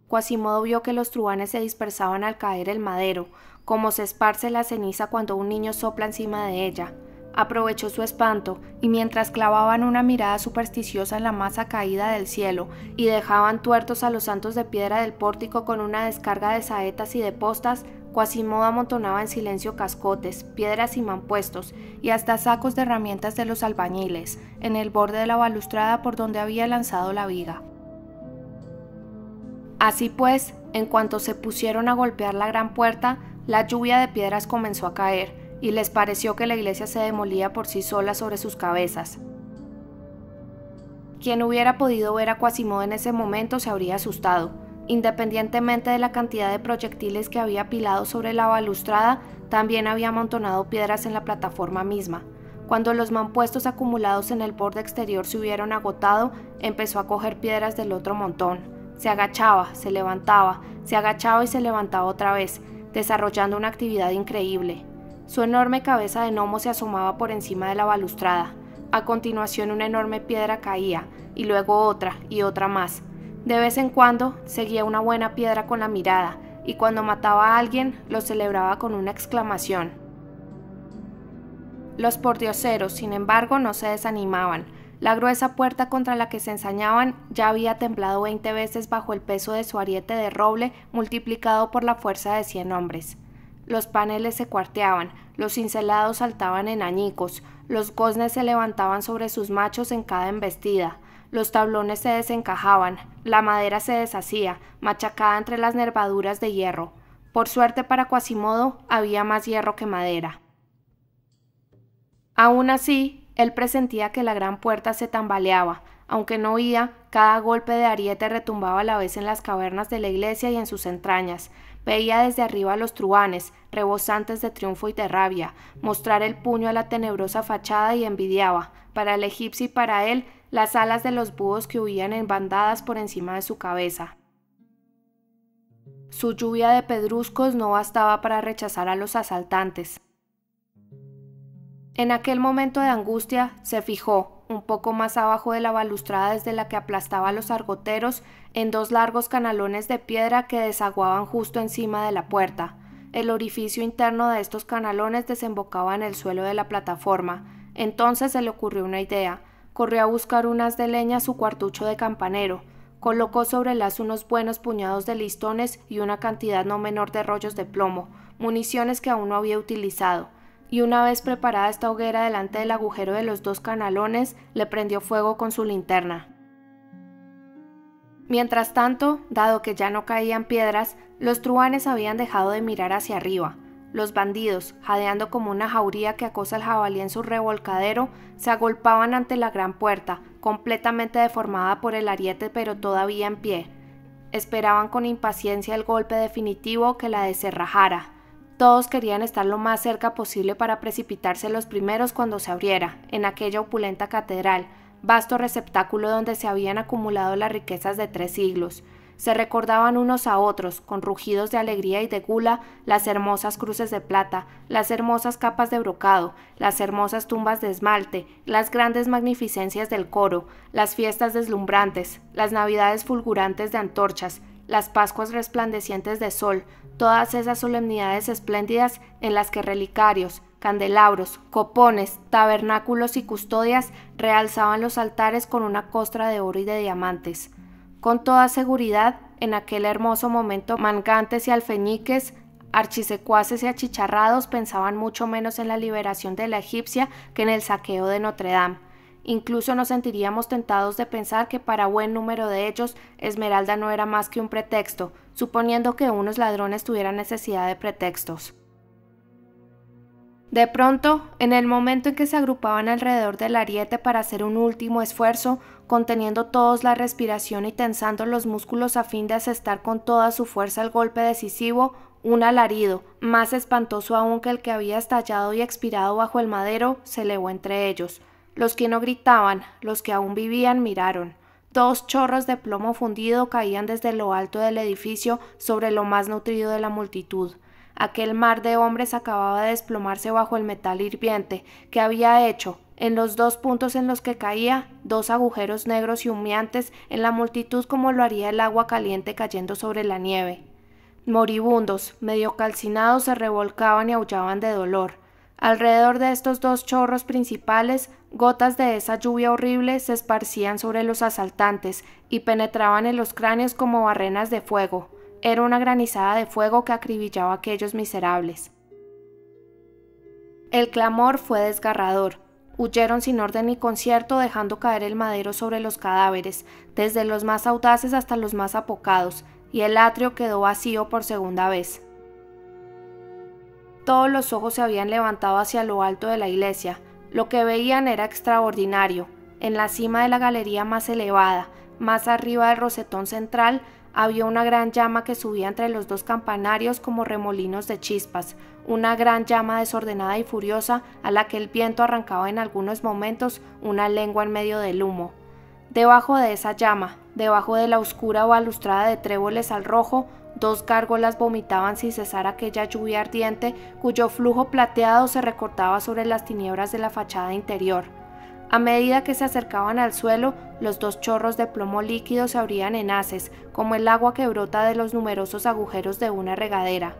Quasimodo vio que los truhanes se dispersaban al caer el madero, como se esparce la ceniza cuando un niño sopla encima de ella. Aprovechó su espanto, y mientras clavaban una mirada supersticiosa en la masa caída del cielo y dejaban tuertos a los santos de piedra del pórtico con una descarga de saetas y de postas, Quasimodo amontonaba en silencio cascotes, piedras y mampuestos, y hasta sacos de herramientas de los albañiles, en el borde de la balustrada por donde había lanzado la viga. Así pues, en cuanto se pusieron a golpear la gran puerta, la lluvia de piedras comenzó a caer, y les pareció que la iglesia se demolía por sí sola sobre sus cabezas. Quien hubiera podido ver a Quasimodo en ese momento se habría asustado. Independientemente de la cantidad de proyectiles que había apilado sobre la balustrada, también había amontonado piedras en la plataforma misma. Cuando los mampuestos acumulados en el borde exterior se hubieron agotado, empezó a coger piedras del otro montón. Se agachaba, se levantaba, se agachaba y se levantaba otra vez, desarrollando una actividad increíble. Su enorme cabeza de gnomo se asomaba por encima de la balustrada. A continuación una enorme piedra caía, y luego otra y otra más. De vez en cuando seguía una buena piedra con la mirada, y cuando mataba a alguien lo celebraba con una exclamación. Los pordioseros, sin embargo, no se desanimaban. La gruesa puerta contra la que se ensañaban ya había temblado 20 veces bajo el peso de su ariete de roble multiplicado por la fuerza de 100 hombres. Los paneles se cuarteaban, los cincelados saltaban en añicos, los goznes se levantaban sobre sus machos en cada embestida, los tablones se desencajaban, la madera se deshacía, machacada entre las nervaduras de hierro. Por suerte para Quasimodo, había más hierro que madera. Aún así, él presentía que la gran puerta se tambaleaba. Aunque no oía, cada golpe de ariete retumbaba a la vez en las cavernas de la iglesia y en sus entrañas. Veía desde arriba a los truhanes, rebosantes de triunfo y de rabia, mostrar el puño a la tenebrosa fachada y envidiaba, para el egipcio y para él, las alas de los búhos que huían en bandadas por encima de su cabeza. Su lluvia de pedruscos no bastaba para rechazar a los asaltantes. En aquel momento de angustia se fijó, un poco más abajo de la balustrada desde la que aplastaba a los argoteros, en dos largos canalones de piedra que desaguaban justo encima de la puerta. El orificio interno de estos canalones desembocaba en el suelo de la plataforma. Entonces se le ocurrió una idea. Corrió a buscar un haz de leña a su cuartucho de campanero. Colocó sobre el haz unos buenos puñados de listones y una cantidad no menor de rollos de plomo, municiones que aún no había utilizado, y una vez preparada esta hoguera delante del agujero de los 2 canalones, le prendió fuego con su linterna. Mientras tanto, dado que ya no caían piedras, los truhanes habían dejado de mirar hacia arriba. Los bandidos, jadeando como una jauría que acosa al jabalí en su revolcadero, se agolpaban ante la gran puerta, completamente deformada por el ariete pero todavía en pie. Esperaban con impaciencia el golpe definitivo que la descerrajara. Todos querían estar lo más cerca posible para precipitarse los primeros cuando se abriera, en aquella opulenta catedral, vasto receptáculo donde se habían acumulado las riquezas de 3 siglos. Se recordaban unos a otros, con rugidos de alegría y de gula, las hermosas cruces de plata, las hermosas capas de brocado, las hermosas tumbas de esmalte, las grandes magnificencias del coro, las fiestas deslumbrantes, las navidades fulgurantes de antorchas, las pascuas resplandecientes de sol, todas esas solemnidades espléndidas en las que relicarios, candelabros, copones, tabernáculos y custodias realzaban los altares con una costra de oro y de diamantes. Con toda seguridad, en aquel hermoso momento, mangantes y alfeñiques, archisecuaces y achicharrados pensaban mucho menos en la liberación de la egipcia que en el saqueo de Notre Dame. Incluso nos sentiríamos tentados de pensar que para buen número de ellos Esmeralda no era más que un pretexto, suponiendo que unos ladrones tuvieran necesidad de pretextos. De pronto, en el momento en que se agrupaban alrededor del ariete para hacer un último esfuerzo, conteniendo todos la respiración y tensando los músculos a fin de asestar con toda su fuerza el golpe decisivo, un alarido, más espantoso aún que el que había estallado y expirado bajo el madero, se elevó entre ellos. Los que no gritaban, los que aún vivían, miraron. 2 chorros de plomo fundido caían desde lo alto del edificio sobre lo más nutrido de la multitud. Aquel mar de hombres acababa de desplomarse bajo el metal hirviente, que había hecho, en los 2 puntos en los que caía, 2 agujeros negros y humeantes en la multitud como lo haría el agua caliente cayendo sobre la nieve. Moribundos, medio calcinados, se revolcaban y aullaban de dolor. Alrededor de estos 2 chorros principales, gotas de esa lluvia horrible se esparcían sobre los asaltantes y penetraban en los cráneos como barrenas de fuego. Era una granizada de fuego que acribillaba a aquellos miserables. El clamor fue desgarrador. Huyeron sin orden ni concierto, dejando caer el madero sobre los cadáveres, desde los más audaces hasta los más apocados, y el atrio quedó vacío por segunda vez. Todos los ojos se habían levantado hacia lo alto de la iglesia. Lo que veían era extraordinario. En la cima de la galería más elevada, más arriba del rosetón central, había una gran llama que subía entre los 2 campanarios como remolinos de chispas, una gran llama desordenada y furiosa a la que el viento arrancaba en algunos momentos una lengua en medio del humo. Debajo de esa llama, debajo de la oscura balustrada de tréboles al rojo, 2 gárgolas vomitaban sin cesar aquella lluvia ardiente cuyo flujo plateado se recortaba sobre las tinieblas de la fachada interior. A medida que se acercaban al suelo, los 2 chorros de plomo líquido se abrían en haces, como el agua que brota de los numerosos agujeros de una regadera.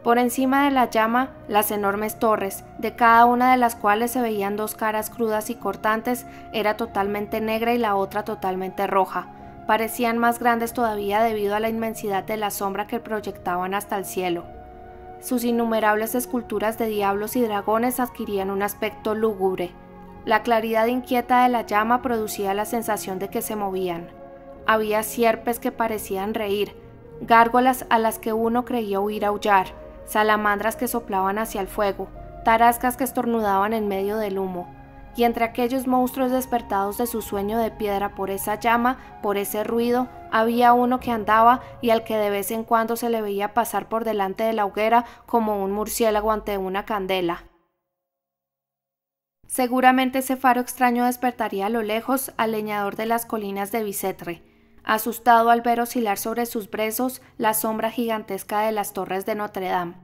Por encima de la llama, las enormes torres, de cada una de las cuales se veían 2 caras crudas y cortantes, era totalmente negra y la otra totalmente roja. Parecían más grandes todavía debido a la inmensidad de la sombra que proyectaban hasta el cielo. Sus innumerables esculturas de diablos y dragones adquirían un aspecto lúgubre. La claridad inquieta de la llama producía la sensación de que se movían. Había sierpes que parecían reír, gárgolas a las que uno creía oír aullar, salamandras que soplaban hacia el fuego, tarascas que estornudaban en medio del humo. Y entre aquellos monstruos despertados de su sueño de piedra por esa llama, por ese ruido, había uno que andaba y al que de vez en cuando se le veía pasar por delante de la hoguera como un murciélago ante una candela. Seguramente ese faro extraño despertaría a lo lejos al leñador de las colinas de Bicetre, asustado al ver oscilar sobre sus brezos la sombra gigantesca de las torres de Notre Dame.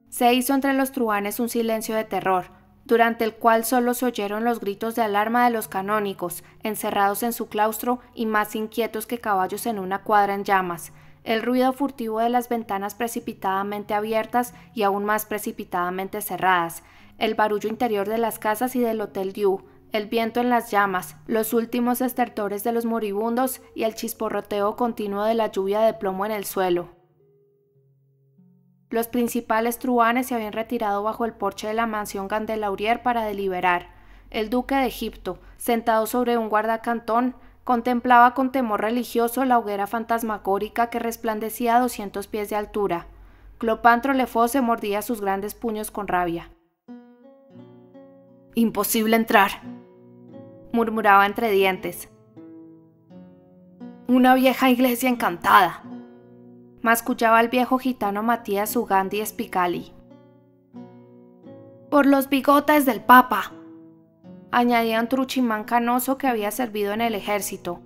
Se hizo entre los truhanes un silencio de terror, durante el cual solo se oyeron los gritos de alarma de los canónigos, encerrados en su claustro y más inquietos que caballos en una cuadra en llamas, el ruido furtivo de las ventanas precipitadamente abiertas y aún más precipitadamente cerradas, el barullo interior de las casas y del Hotel Dieu, el viento en las llamas, los últimos estertores de los moribundos y el chisporroteo continuo de la lluvia de plomo en el suelo. Los principales truhanes se habían retirado bajo el porche de la mansión Gandelaurier para deliberar. El duque de Egipto, sentado sobre un guardacantón, contemplaba con temor religioso la hoguera fantasmagórica que resplandecía a 200 pies de altura. Clopin Trollefort se mordía sus grandes puños con rabia. «Imposible entrar», murmuraba entre dientes. «Una vieja iglesia encantada», mascullaba el viejo gitano Matías Ugandi Spicali. «Por los bigotes del Papa», añadía un truchimán canoso que había servido en el ejército.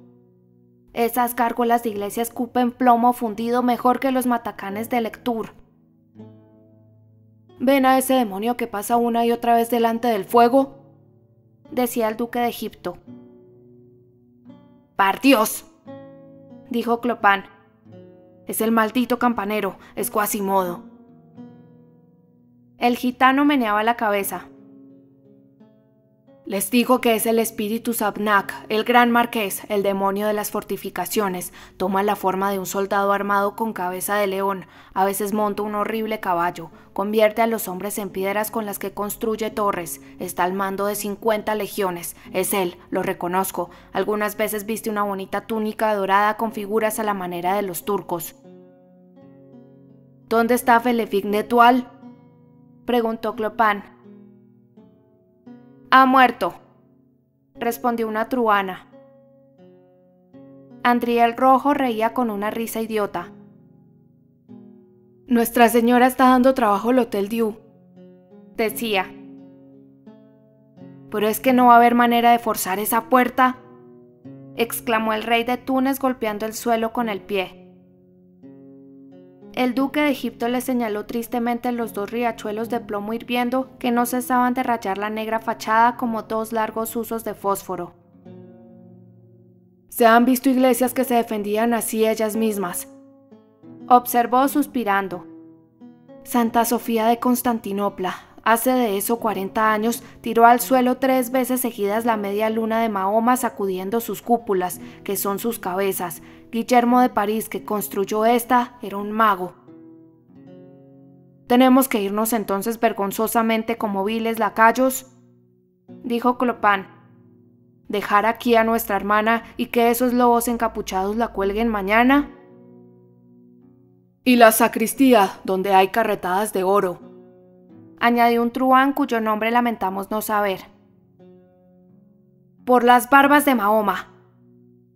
«Esas gárgolas de iglesia escupen plomo fundido mejor que los matacanes de Lectoure». «¿Ven a ese demonio que pasa una y otra vez delante del fuego?», decía el duque de Egipto. «¡Par Dios!», dijo Clopin. «Es el maldito campanero, es Quasimodo». El gitano meneaba la cabeza. «Les digo que es el espíritu Sabnac, el gran marqués, el demonio de las fortificaciones. Toma la forma de un soldado armado con cabeza de león, a veces monta un horrible caballo, convierte a los hombres en piedras con las que construye torres, está al mando de 50 legiones. Es él, lo reconozco. Algunas veces viste una bonita túnica dorada con figuras a la manera de los turcos». «¿Dónde está Felefic Netual?», preguntó Clopin. «Ha muerto», respondió una truhana. André el Rojo reía con una risa idiota. «Nuestra Señora está dando trabajo al Hotel Dieu», decía. «Pero es que no va a haber manera de forzar esa puerta», exclamó el rey de Túnez golpeando el suelo con el pie. El duque de Egipto le señaló tristemente los 2 riachuelos de plomo hirviendo que no cesaban de rayar la negra fachada como 2 largos usos de fósforo. «Se han visto iglesias que se defendían así ellas mismas», observó suspirando. «Santa Sofía de Constantinopla, hace de eso 40 años, tiró al suelo 3 veces seguidas la media luna de Mahoma sacudiendo sus cúpulas, que son sus cabezas. Guillermo de París, que construyó esta, era un mago». «¿Tenemos que irnos entonces vergonzosamente como viles lacayos?», dijo Clopin. «¿Dejar aquí a nuestra hermana y que esos lobos encapuchados la cuelguen mañana?». «Y la sacristía, donde hay carretadas de oro», añadió un truhán cuyo nombre lamentamos no saber. «Por las barbas de Mahoma»,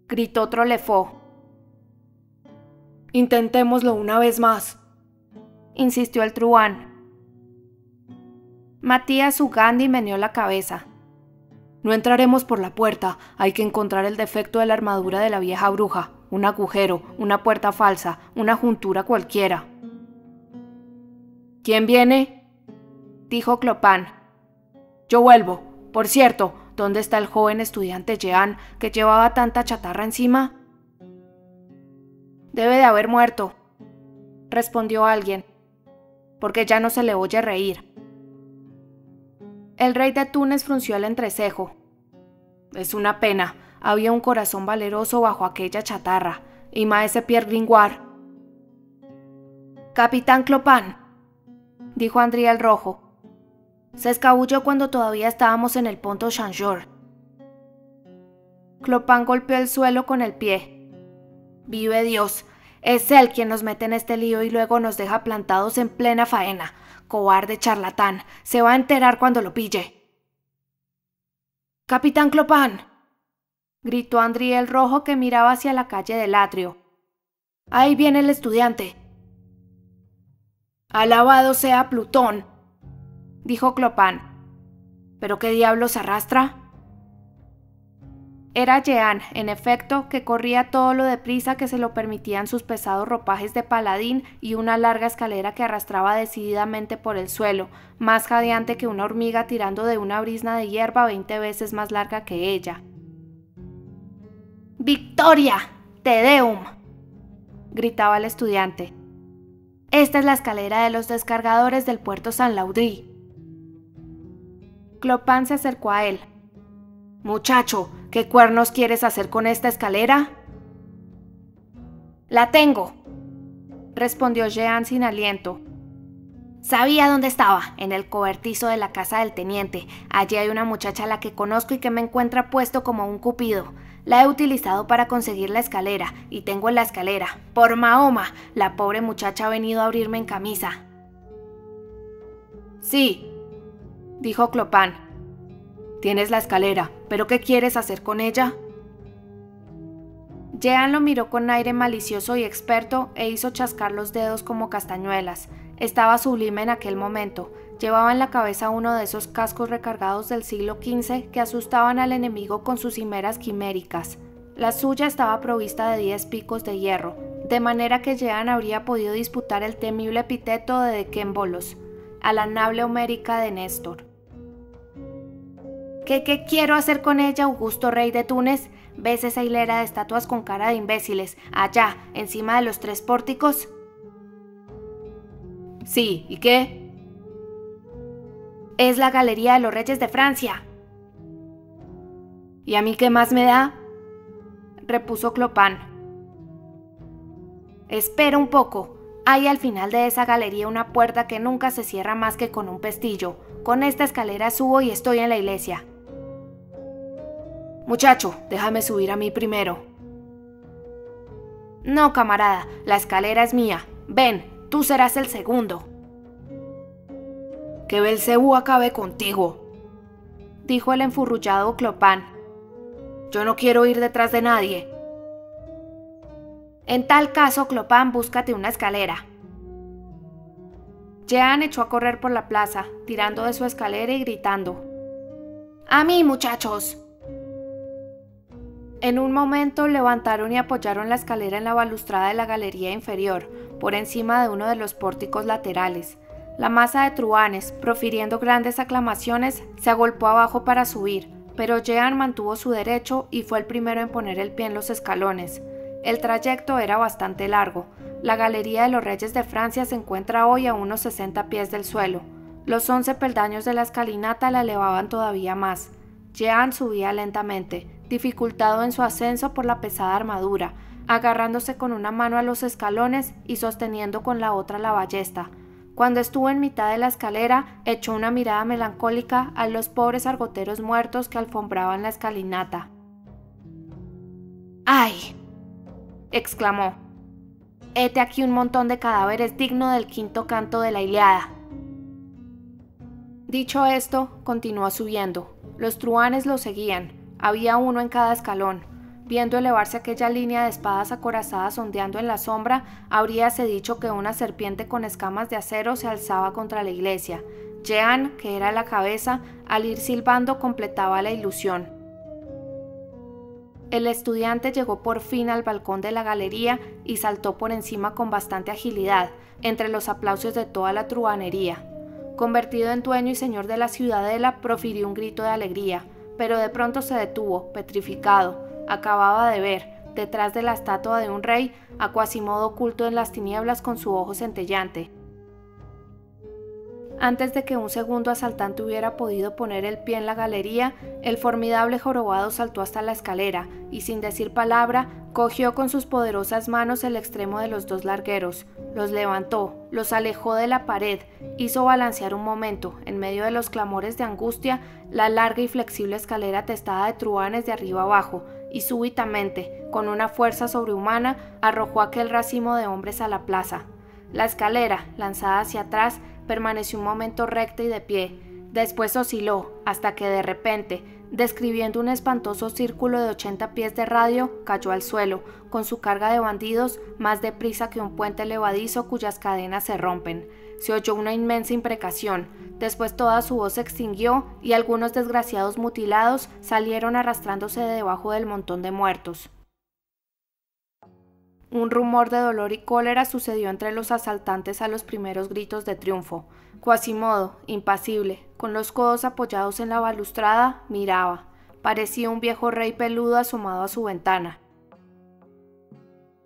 gritó Trollefort. «Intentémoslo una vez más», insistió el truhán. Matías Ugandi meneó la cabeza. «No entraremos por la puerta, hay que encontrar el defecto de la armadura de la vieja bruja, un agujero, una puerta falsa, una juntura cualquiera». «¿Quién viene?», dijo Clopin. «Yo vuelvo. Por cierto, ¿dónde está el joven estudiante Jehan que llevaba tanta chatarra encima?». «Debe de haber muerto», respondió alguien, «porque ya no se le oye reír». El rey de Túnez frunció el entrecejo. «Es una pena, había un corazón valeroso bajo aquella chatarra. Y maese Pierre Gringoire». «Capitán Clopin», dijo André el Rojo. «Se escabulló cuando todavía estábamos en el Ponto Changeur». Clopin golpeó el suelo con el pie. «Vive Dios, es él quien nos mete en este lío y luego nos deja plantados en plena faena. Cobarde charlatán, se va a enterar cuando lo pille». «Capitán Clopin», gritó André el Rojo, que miraba hacia la calle del atrio. «Ahí viene el estudiante». «Alabado sea Plutón», dijo Clopin. «¿Pero qué diablos arrastra?». Era Jehan, en efecto, que corría todo lo deprisa que se lo permitían sus pesados ropajes de paladín y una larga escalera que arrastraba decididamente por el suelo, más jadeante que una hormiga tirando de una brizna de hierba 20 veces más larga que ella. «¡Victoria! ¡Te Deum!», gritaba el estudiante. «Esta es la escalera de los descargadores del puerto San Laudrí». Clopin se acercó a él. «Muchacho, ¿qué cuernos quieres hacer con esta escalera?». «La tengo», respondió Jehan sin aliento. Sabía dónde estaba, en el cobertizo de la casa del teniente. Allí hay una muchacha a la que conozco y que me encuentra puesto como un cupido. La he utilizado para conseguir la escalera, y tengo la escalera. Por Mahoma, la pobre muchacha ha venido a abrirme en camisa. Sí, dijo Clopin. Tienes la escalera, ¿pero qué quieres hacer con ella? Jehan lo miró con aire malicioso y experto e hizo chascar los dedos como castañuelas. Estaba sublime en aquel momento. Llevaba en la cabeza uno de esos cascos recargados del siglo XV que asustaban al enemigo con sus cimeras quiméricas. La suya estaba provista de 10 picos de hierro, de manera que Jehan habría podido disputar el temible epíteto de Decémbolos, a la nable homérica de Néstor. ¿Qué quiero hacer con ella, augusto rey de Túnez? ¿Ves esa hilera de estatuas con cara de imbéciles, allá, encima de los 3 pórticos? Sí, ¿y qué? Es la Galería de los Reyes de Francia. ¿Y a mí qué más me da? Repuso Clopin. Espera un poco. Hay al final de esa galería una puerta que nunca se cierra más que con un pestillo. Con esta escalera subo y estoy en la iglesia. Muchacho, déjame subir a mí primero. No, camarada, la escalera es mía. Ven, tú serás el segundo. Que Belcebú acabe contigo, dijo el enfurrullado Clopin. Yo no quiero ir detrás de nadie. En tal caso, Clopin, búscate una escalera. Jehan echó a correr por la plaza, tirando de su escalera y gritando: ¡A mí, muchachos! En un momento levantaron y apoyaron la escalera en la balustrada de la galería inferior, por encima de uno de los pórticos laterales. La masa de truhanes, profiriendo grandes aclamaciones, se agolpó abajo para subir, pero Jehan mantuvo su derecho y fue el primero en poner el pie en los escalones. El trayecto era bastante largo. La Galería de los Reyes de Francia se encuentra hoy a unos 60 pies del suelo. Los 11 peldaños de la escalinata la elevaban todavía más. Jehan subía lentamente, dificultado en su ascenso por la pesada armadura, agarrándose con una mano a los escalones y sosteniendo con la otra la ballesta. Cuando estuvo en mitad de la escalera, echó una mirada melancólica a los pobres argoteros muertos que alfombraban la escalinata. ¡Ay!, exclamó. Hete aquí un montón de cadáveres digno del quinto canto de la Ilíada. Dicho esto, continuó subiendo. Los truhanes lo seguían. Había uno en cada escalón. Viendo elevarse aquella línea de espadas acorazadas ondeando en la sombra, habríase dicho que una serpiente con escamas de acero se alzaba contra la iglesia. Jehan, que era la cabeza, al ir silbando completaba la ilusión. El estudiante llegó por fin al balcón de la galería y saltó por encima con bastante agilidad, entre los aplausos de toda la truhanería. Convertido en dueño y señor de la ciudadela, profirió un grito de alegría, pero de pronto se detuvo, petrificado. Acababa de ver, detrás de la estatua de un rey, a Quasimodo oculto en las tinieblas con su ojo centellante. Antes de que un segundo asaltante hubiera podido poner el pie en la galería, el formidable jorobado saltó hasta la escalera y, sin decir palabra, cogió con sus poderosas manos el extremo de los 2 largueros, los levantó, los alejó de la pared, hizo balancear un momento, en medio de los clamores de angustia, la larga y flexible escalera testada de truhanes de arriba abajo, y súbitamente, con una fuerza sobrehumana, arrojó aquel racimo de hombres a la plaza. La escalera, lanzada hacia atrás, permaneció un momento recta y de pie. Después osciló, hasta que de repente, describiendo un espantoso círculo de 80 pies de radio, cayó al suelo, con su carga de bandidos, más deprisa que un puente levadizo cuyas cadenas se rompen. Se oyó una inmensa imprecación, después toda su voz se extinguió y algunos desgraciados mutilados salieron arrastrándose de debajo del montón de muertos. Un rumor de dolor y cólera sucedió entre los asaltantes a los primeros gritos de triunfo. Quasimodo, impasible, con los codos apoyados en la balustrada, miraba. Parecía un viejo rey peludo asomado a su ventana.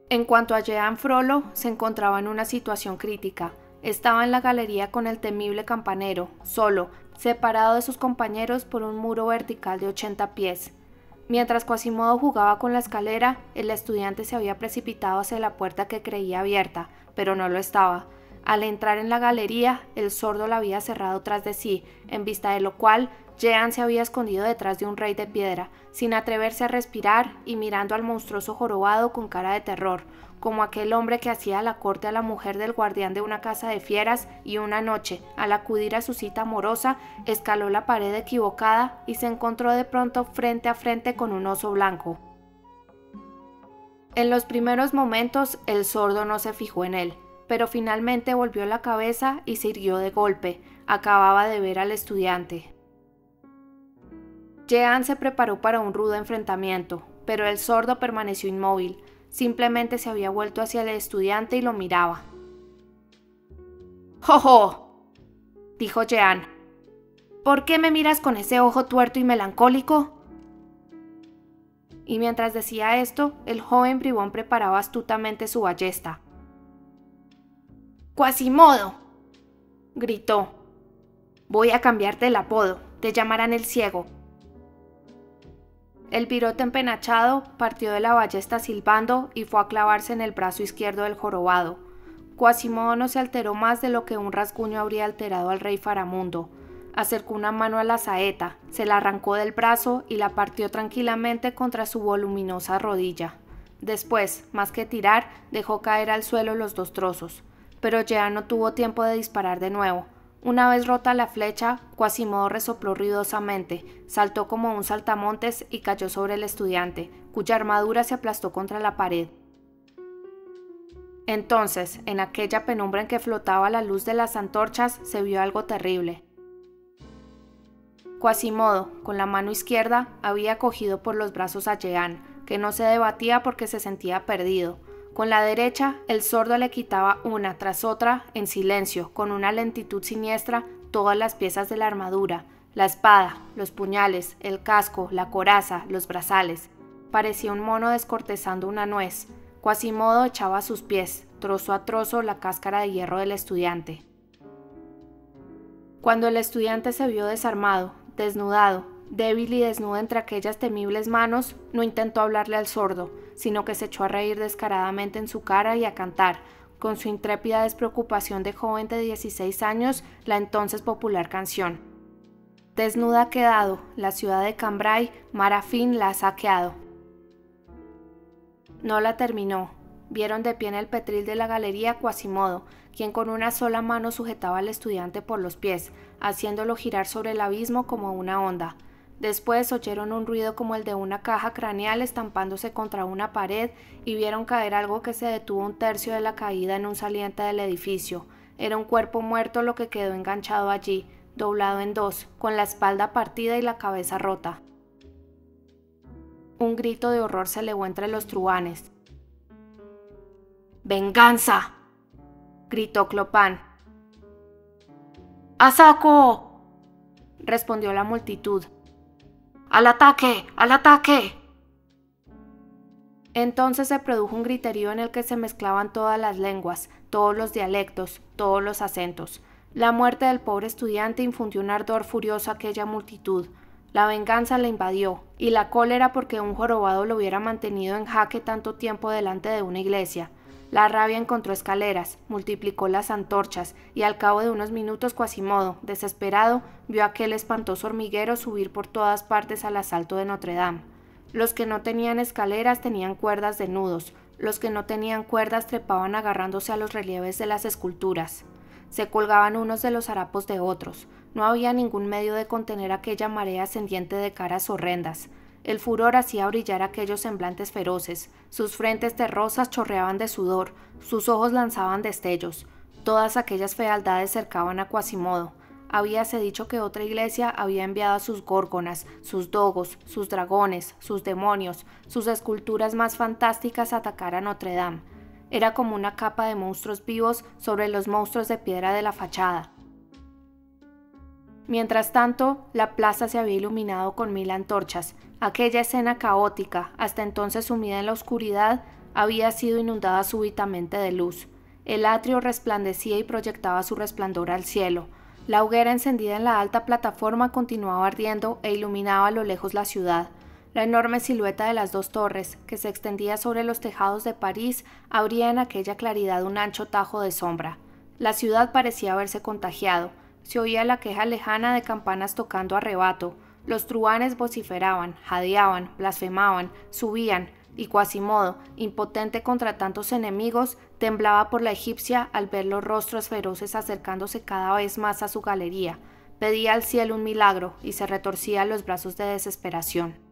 En cuanto a Jehan Frollo, se encontraba en una situación crítica. Estaba en la galería con el temible campanero, solo, separado de sus compañeros por un muro vertical de 80 pies. Mientras Quasimodo jugaba con la escalera, el estudiante se había precipitado hacia la puerta que creía abierta, pero no lo estaba. Al entrar en la galería, el sordo la había cerrado tras de sí, en vista de lo cual Jehan se había escondido detrás de un rey de piedra, sin atreverse a respirar y mirando al monstruoso jorobado con cara de terror, como aquel hombre que hacía la corte a la mujer del guardián de una casa de fieras y una noche, al acudir a su cita amorosa, escaló la pared equivocada y se encontró de pronto frente a frente con un oso blanco. En los primeros momentos el sordo no se fijó en él, pero finalmente volvió la cabeza y se irguió de golpe. Acababa de ver al estudiante. Jehan se preparó para un rudo enfrentamiento, pero el sordo permaneció inmóvil. Simplemente se había vuelto hacia el estudiante y lo miraba. ¡Jojo!, dijo Jehan. ¿Por qué me miras con ese ojo tuerto y melancólico? Y mientras decía esto, el joven bribón preparaba astutamente su ballesta. ¡Quasimodo!, gritó. «Voy a cambiarte el apodo, te llamarán el ciego». El virote empenachado partió de la ballesta silbando y fue a clavarse en el brazo izquierdo del jorobado. Quasimodo no se alteró más de lo que un rasguño habría alterado al rey Faramundo. Acercó una mano a la saeta, se la arrancó del brazo y la partió tranquilamente contra su voluminosa rodilla. Después, más que tirar, dejó caer al suelo los dos trozos. Pero ya no tuvo tiempo de disparar de nuevo. Una vez rota la flecha, Quasimodo resopló ruidosamente, saltó como un saltamontes y cayó sobre el estudiante, cuya armadura se aplastó contra la pared. Entonces, en aquella penumbra en que flotaba la luz de las antorchas, se vio algo terrible. Quasimodo, con la mano izquierda, había cogido por los brazos a Jehan, que no se debatía porque se sentía perdido. Con la derecha, el sordo le quitaba una tras otra, en silencio, con una lentitud siniestra, todas las piezas de la armadura, la espada, los puñales, el casco, la coraza, los brazales. Parecía un mono descortezando una nuez. Quasimodo echaba a sus pies, trozo a trozo, la cáscara de hierro del estudiante. Cuando el estudiante se vio desarmado, desnudado, débil y desnudo entre aquellas temibles manos, no intentó hablarle al sordo, sino que se echó a reír descaradamente en su cara y a cantar, con su intrépida despreocupación de joven de 16 años, la entonces popular canción. Desnuda ha quedado, la ciudad de Cambrai, mar afín la ha saqueado. No la terminó. Vieron de pie en el petril de la galería Quasimodo, quien con una sola mano sujetaba al estudiante por los pies, haciéndolo girar sobre el abismo como una onda. Después oyeron un ruido como el de una caja craneal estampándose contra una pared y vieron caer algo que se detuvo un tercio de la caída en un saliente del edificio. Era un cuerpo muerto lo que quedó enganchado allí, doblado en dos, con la espalda partida y la cabeza rota. Un grito de horror se elevó entre los truhanes. ¡Venganza!, gritó Clopin. ¡A saco!, respondió la multitud. ¡Al ataque! ¡Al ataque! Entonces se produjo un griterío en el que se mezclaban todas las lenguas, todos los dialectos, todos los acentos. La muerte del pobre estudiante infundió un ardor furioso a aquella multitud. La venganza la invadió, y la cólera porque un jorobado lo hubiera mantenido en jaque tanto tiempo delante de una iglesia. La rabia encontró escaleras, multiplicó las antorchas, y al cabo de unos minutos Quasimodo, desesperado, vio aquel espantoso hormiguero subir por todas partes al asalto de Notre Dame. Los que no tenían escaleras tenían cuerdas de nudos, los que no tenían cuerdas trepaban agarrándose a los relieves de las esculturas. Se colgaban unos de los harapos de otros. No había ningún medio de contener aquella marea ascendiente de caras horrendas. El furor hacía brillar aquellos semblantes feroces, sus frentes terrosas chorreaban de sudor, sus ojos lanzaban destellos. Todas aquellas fealdades cercaban a Quasimodo. Habíase dicho que otra iglesia había enviado a sus górgonas, sus dogos, sus dragones, sus demonios, sus esculturas más fantásticas a atacar a Notre Dame. Era como una capa de monstruos vivos sobre los monstruos de piedra de la fachada. Mientras tanto, la plaza se había iluminado con 1000 antorchas. Aquella escena caótica, hasta entonces sumida en la oscuridad, había sido inundada súbitamente de luz. El atrio resplandecía y proyectaba su resplandor al cielo. La hoguera encendida en la alta plataforma continuaba ardiendo e iluminaba a lo lejos la ciudad. La enorme silueta de las dos torres, que se extendía sobre los tejados de París, abría en aquella claridad un ancho tajo de sombra. La ciudad parecía haberse contagiado. Se oía la queja lejana de campanas tocando a rebato. Los truhanes vociferaban, jadeaban, blasfemaban, subían, y Quasimodo, impotente contra tantos enemigos, temblaba por la egipcia al ver los rostros feroces acercándose cada vez más a su galería. Pedía al cielo un milagro y se retorcía los brazos de desesperación.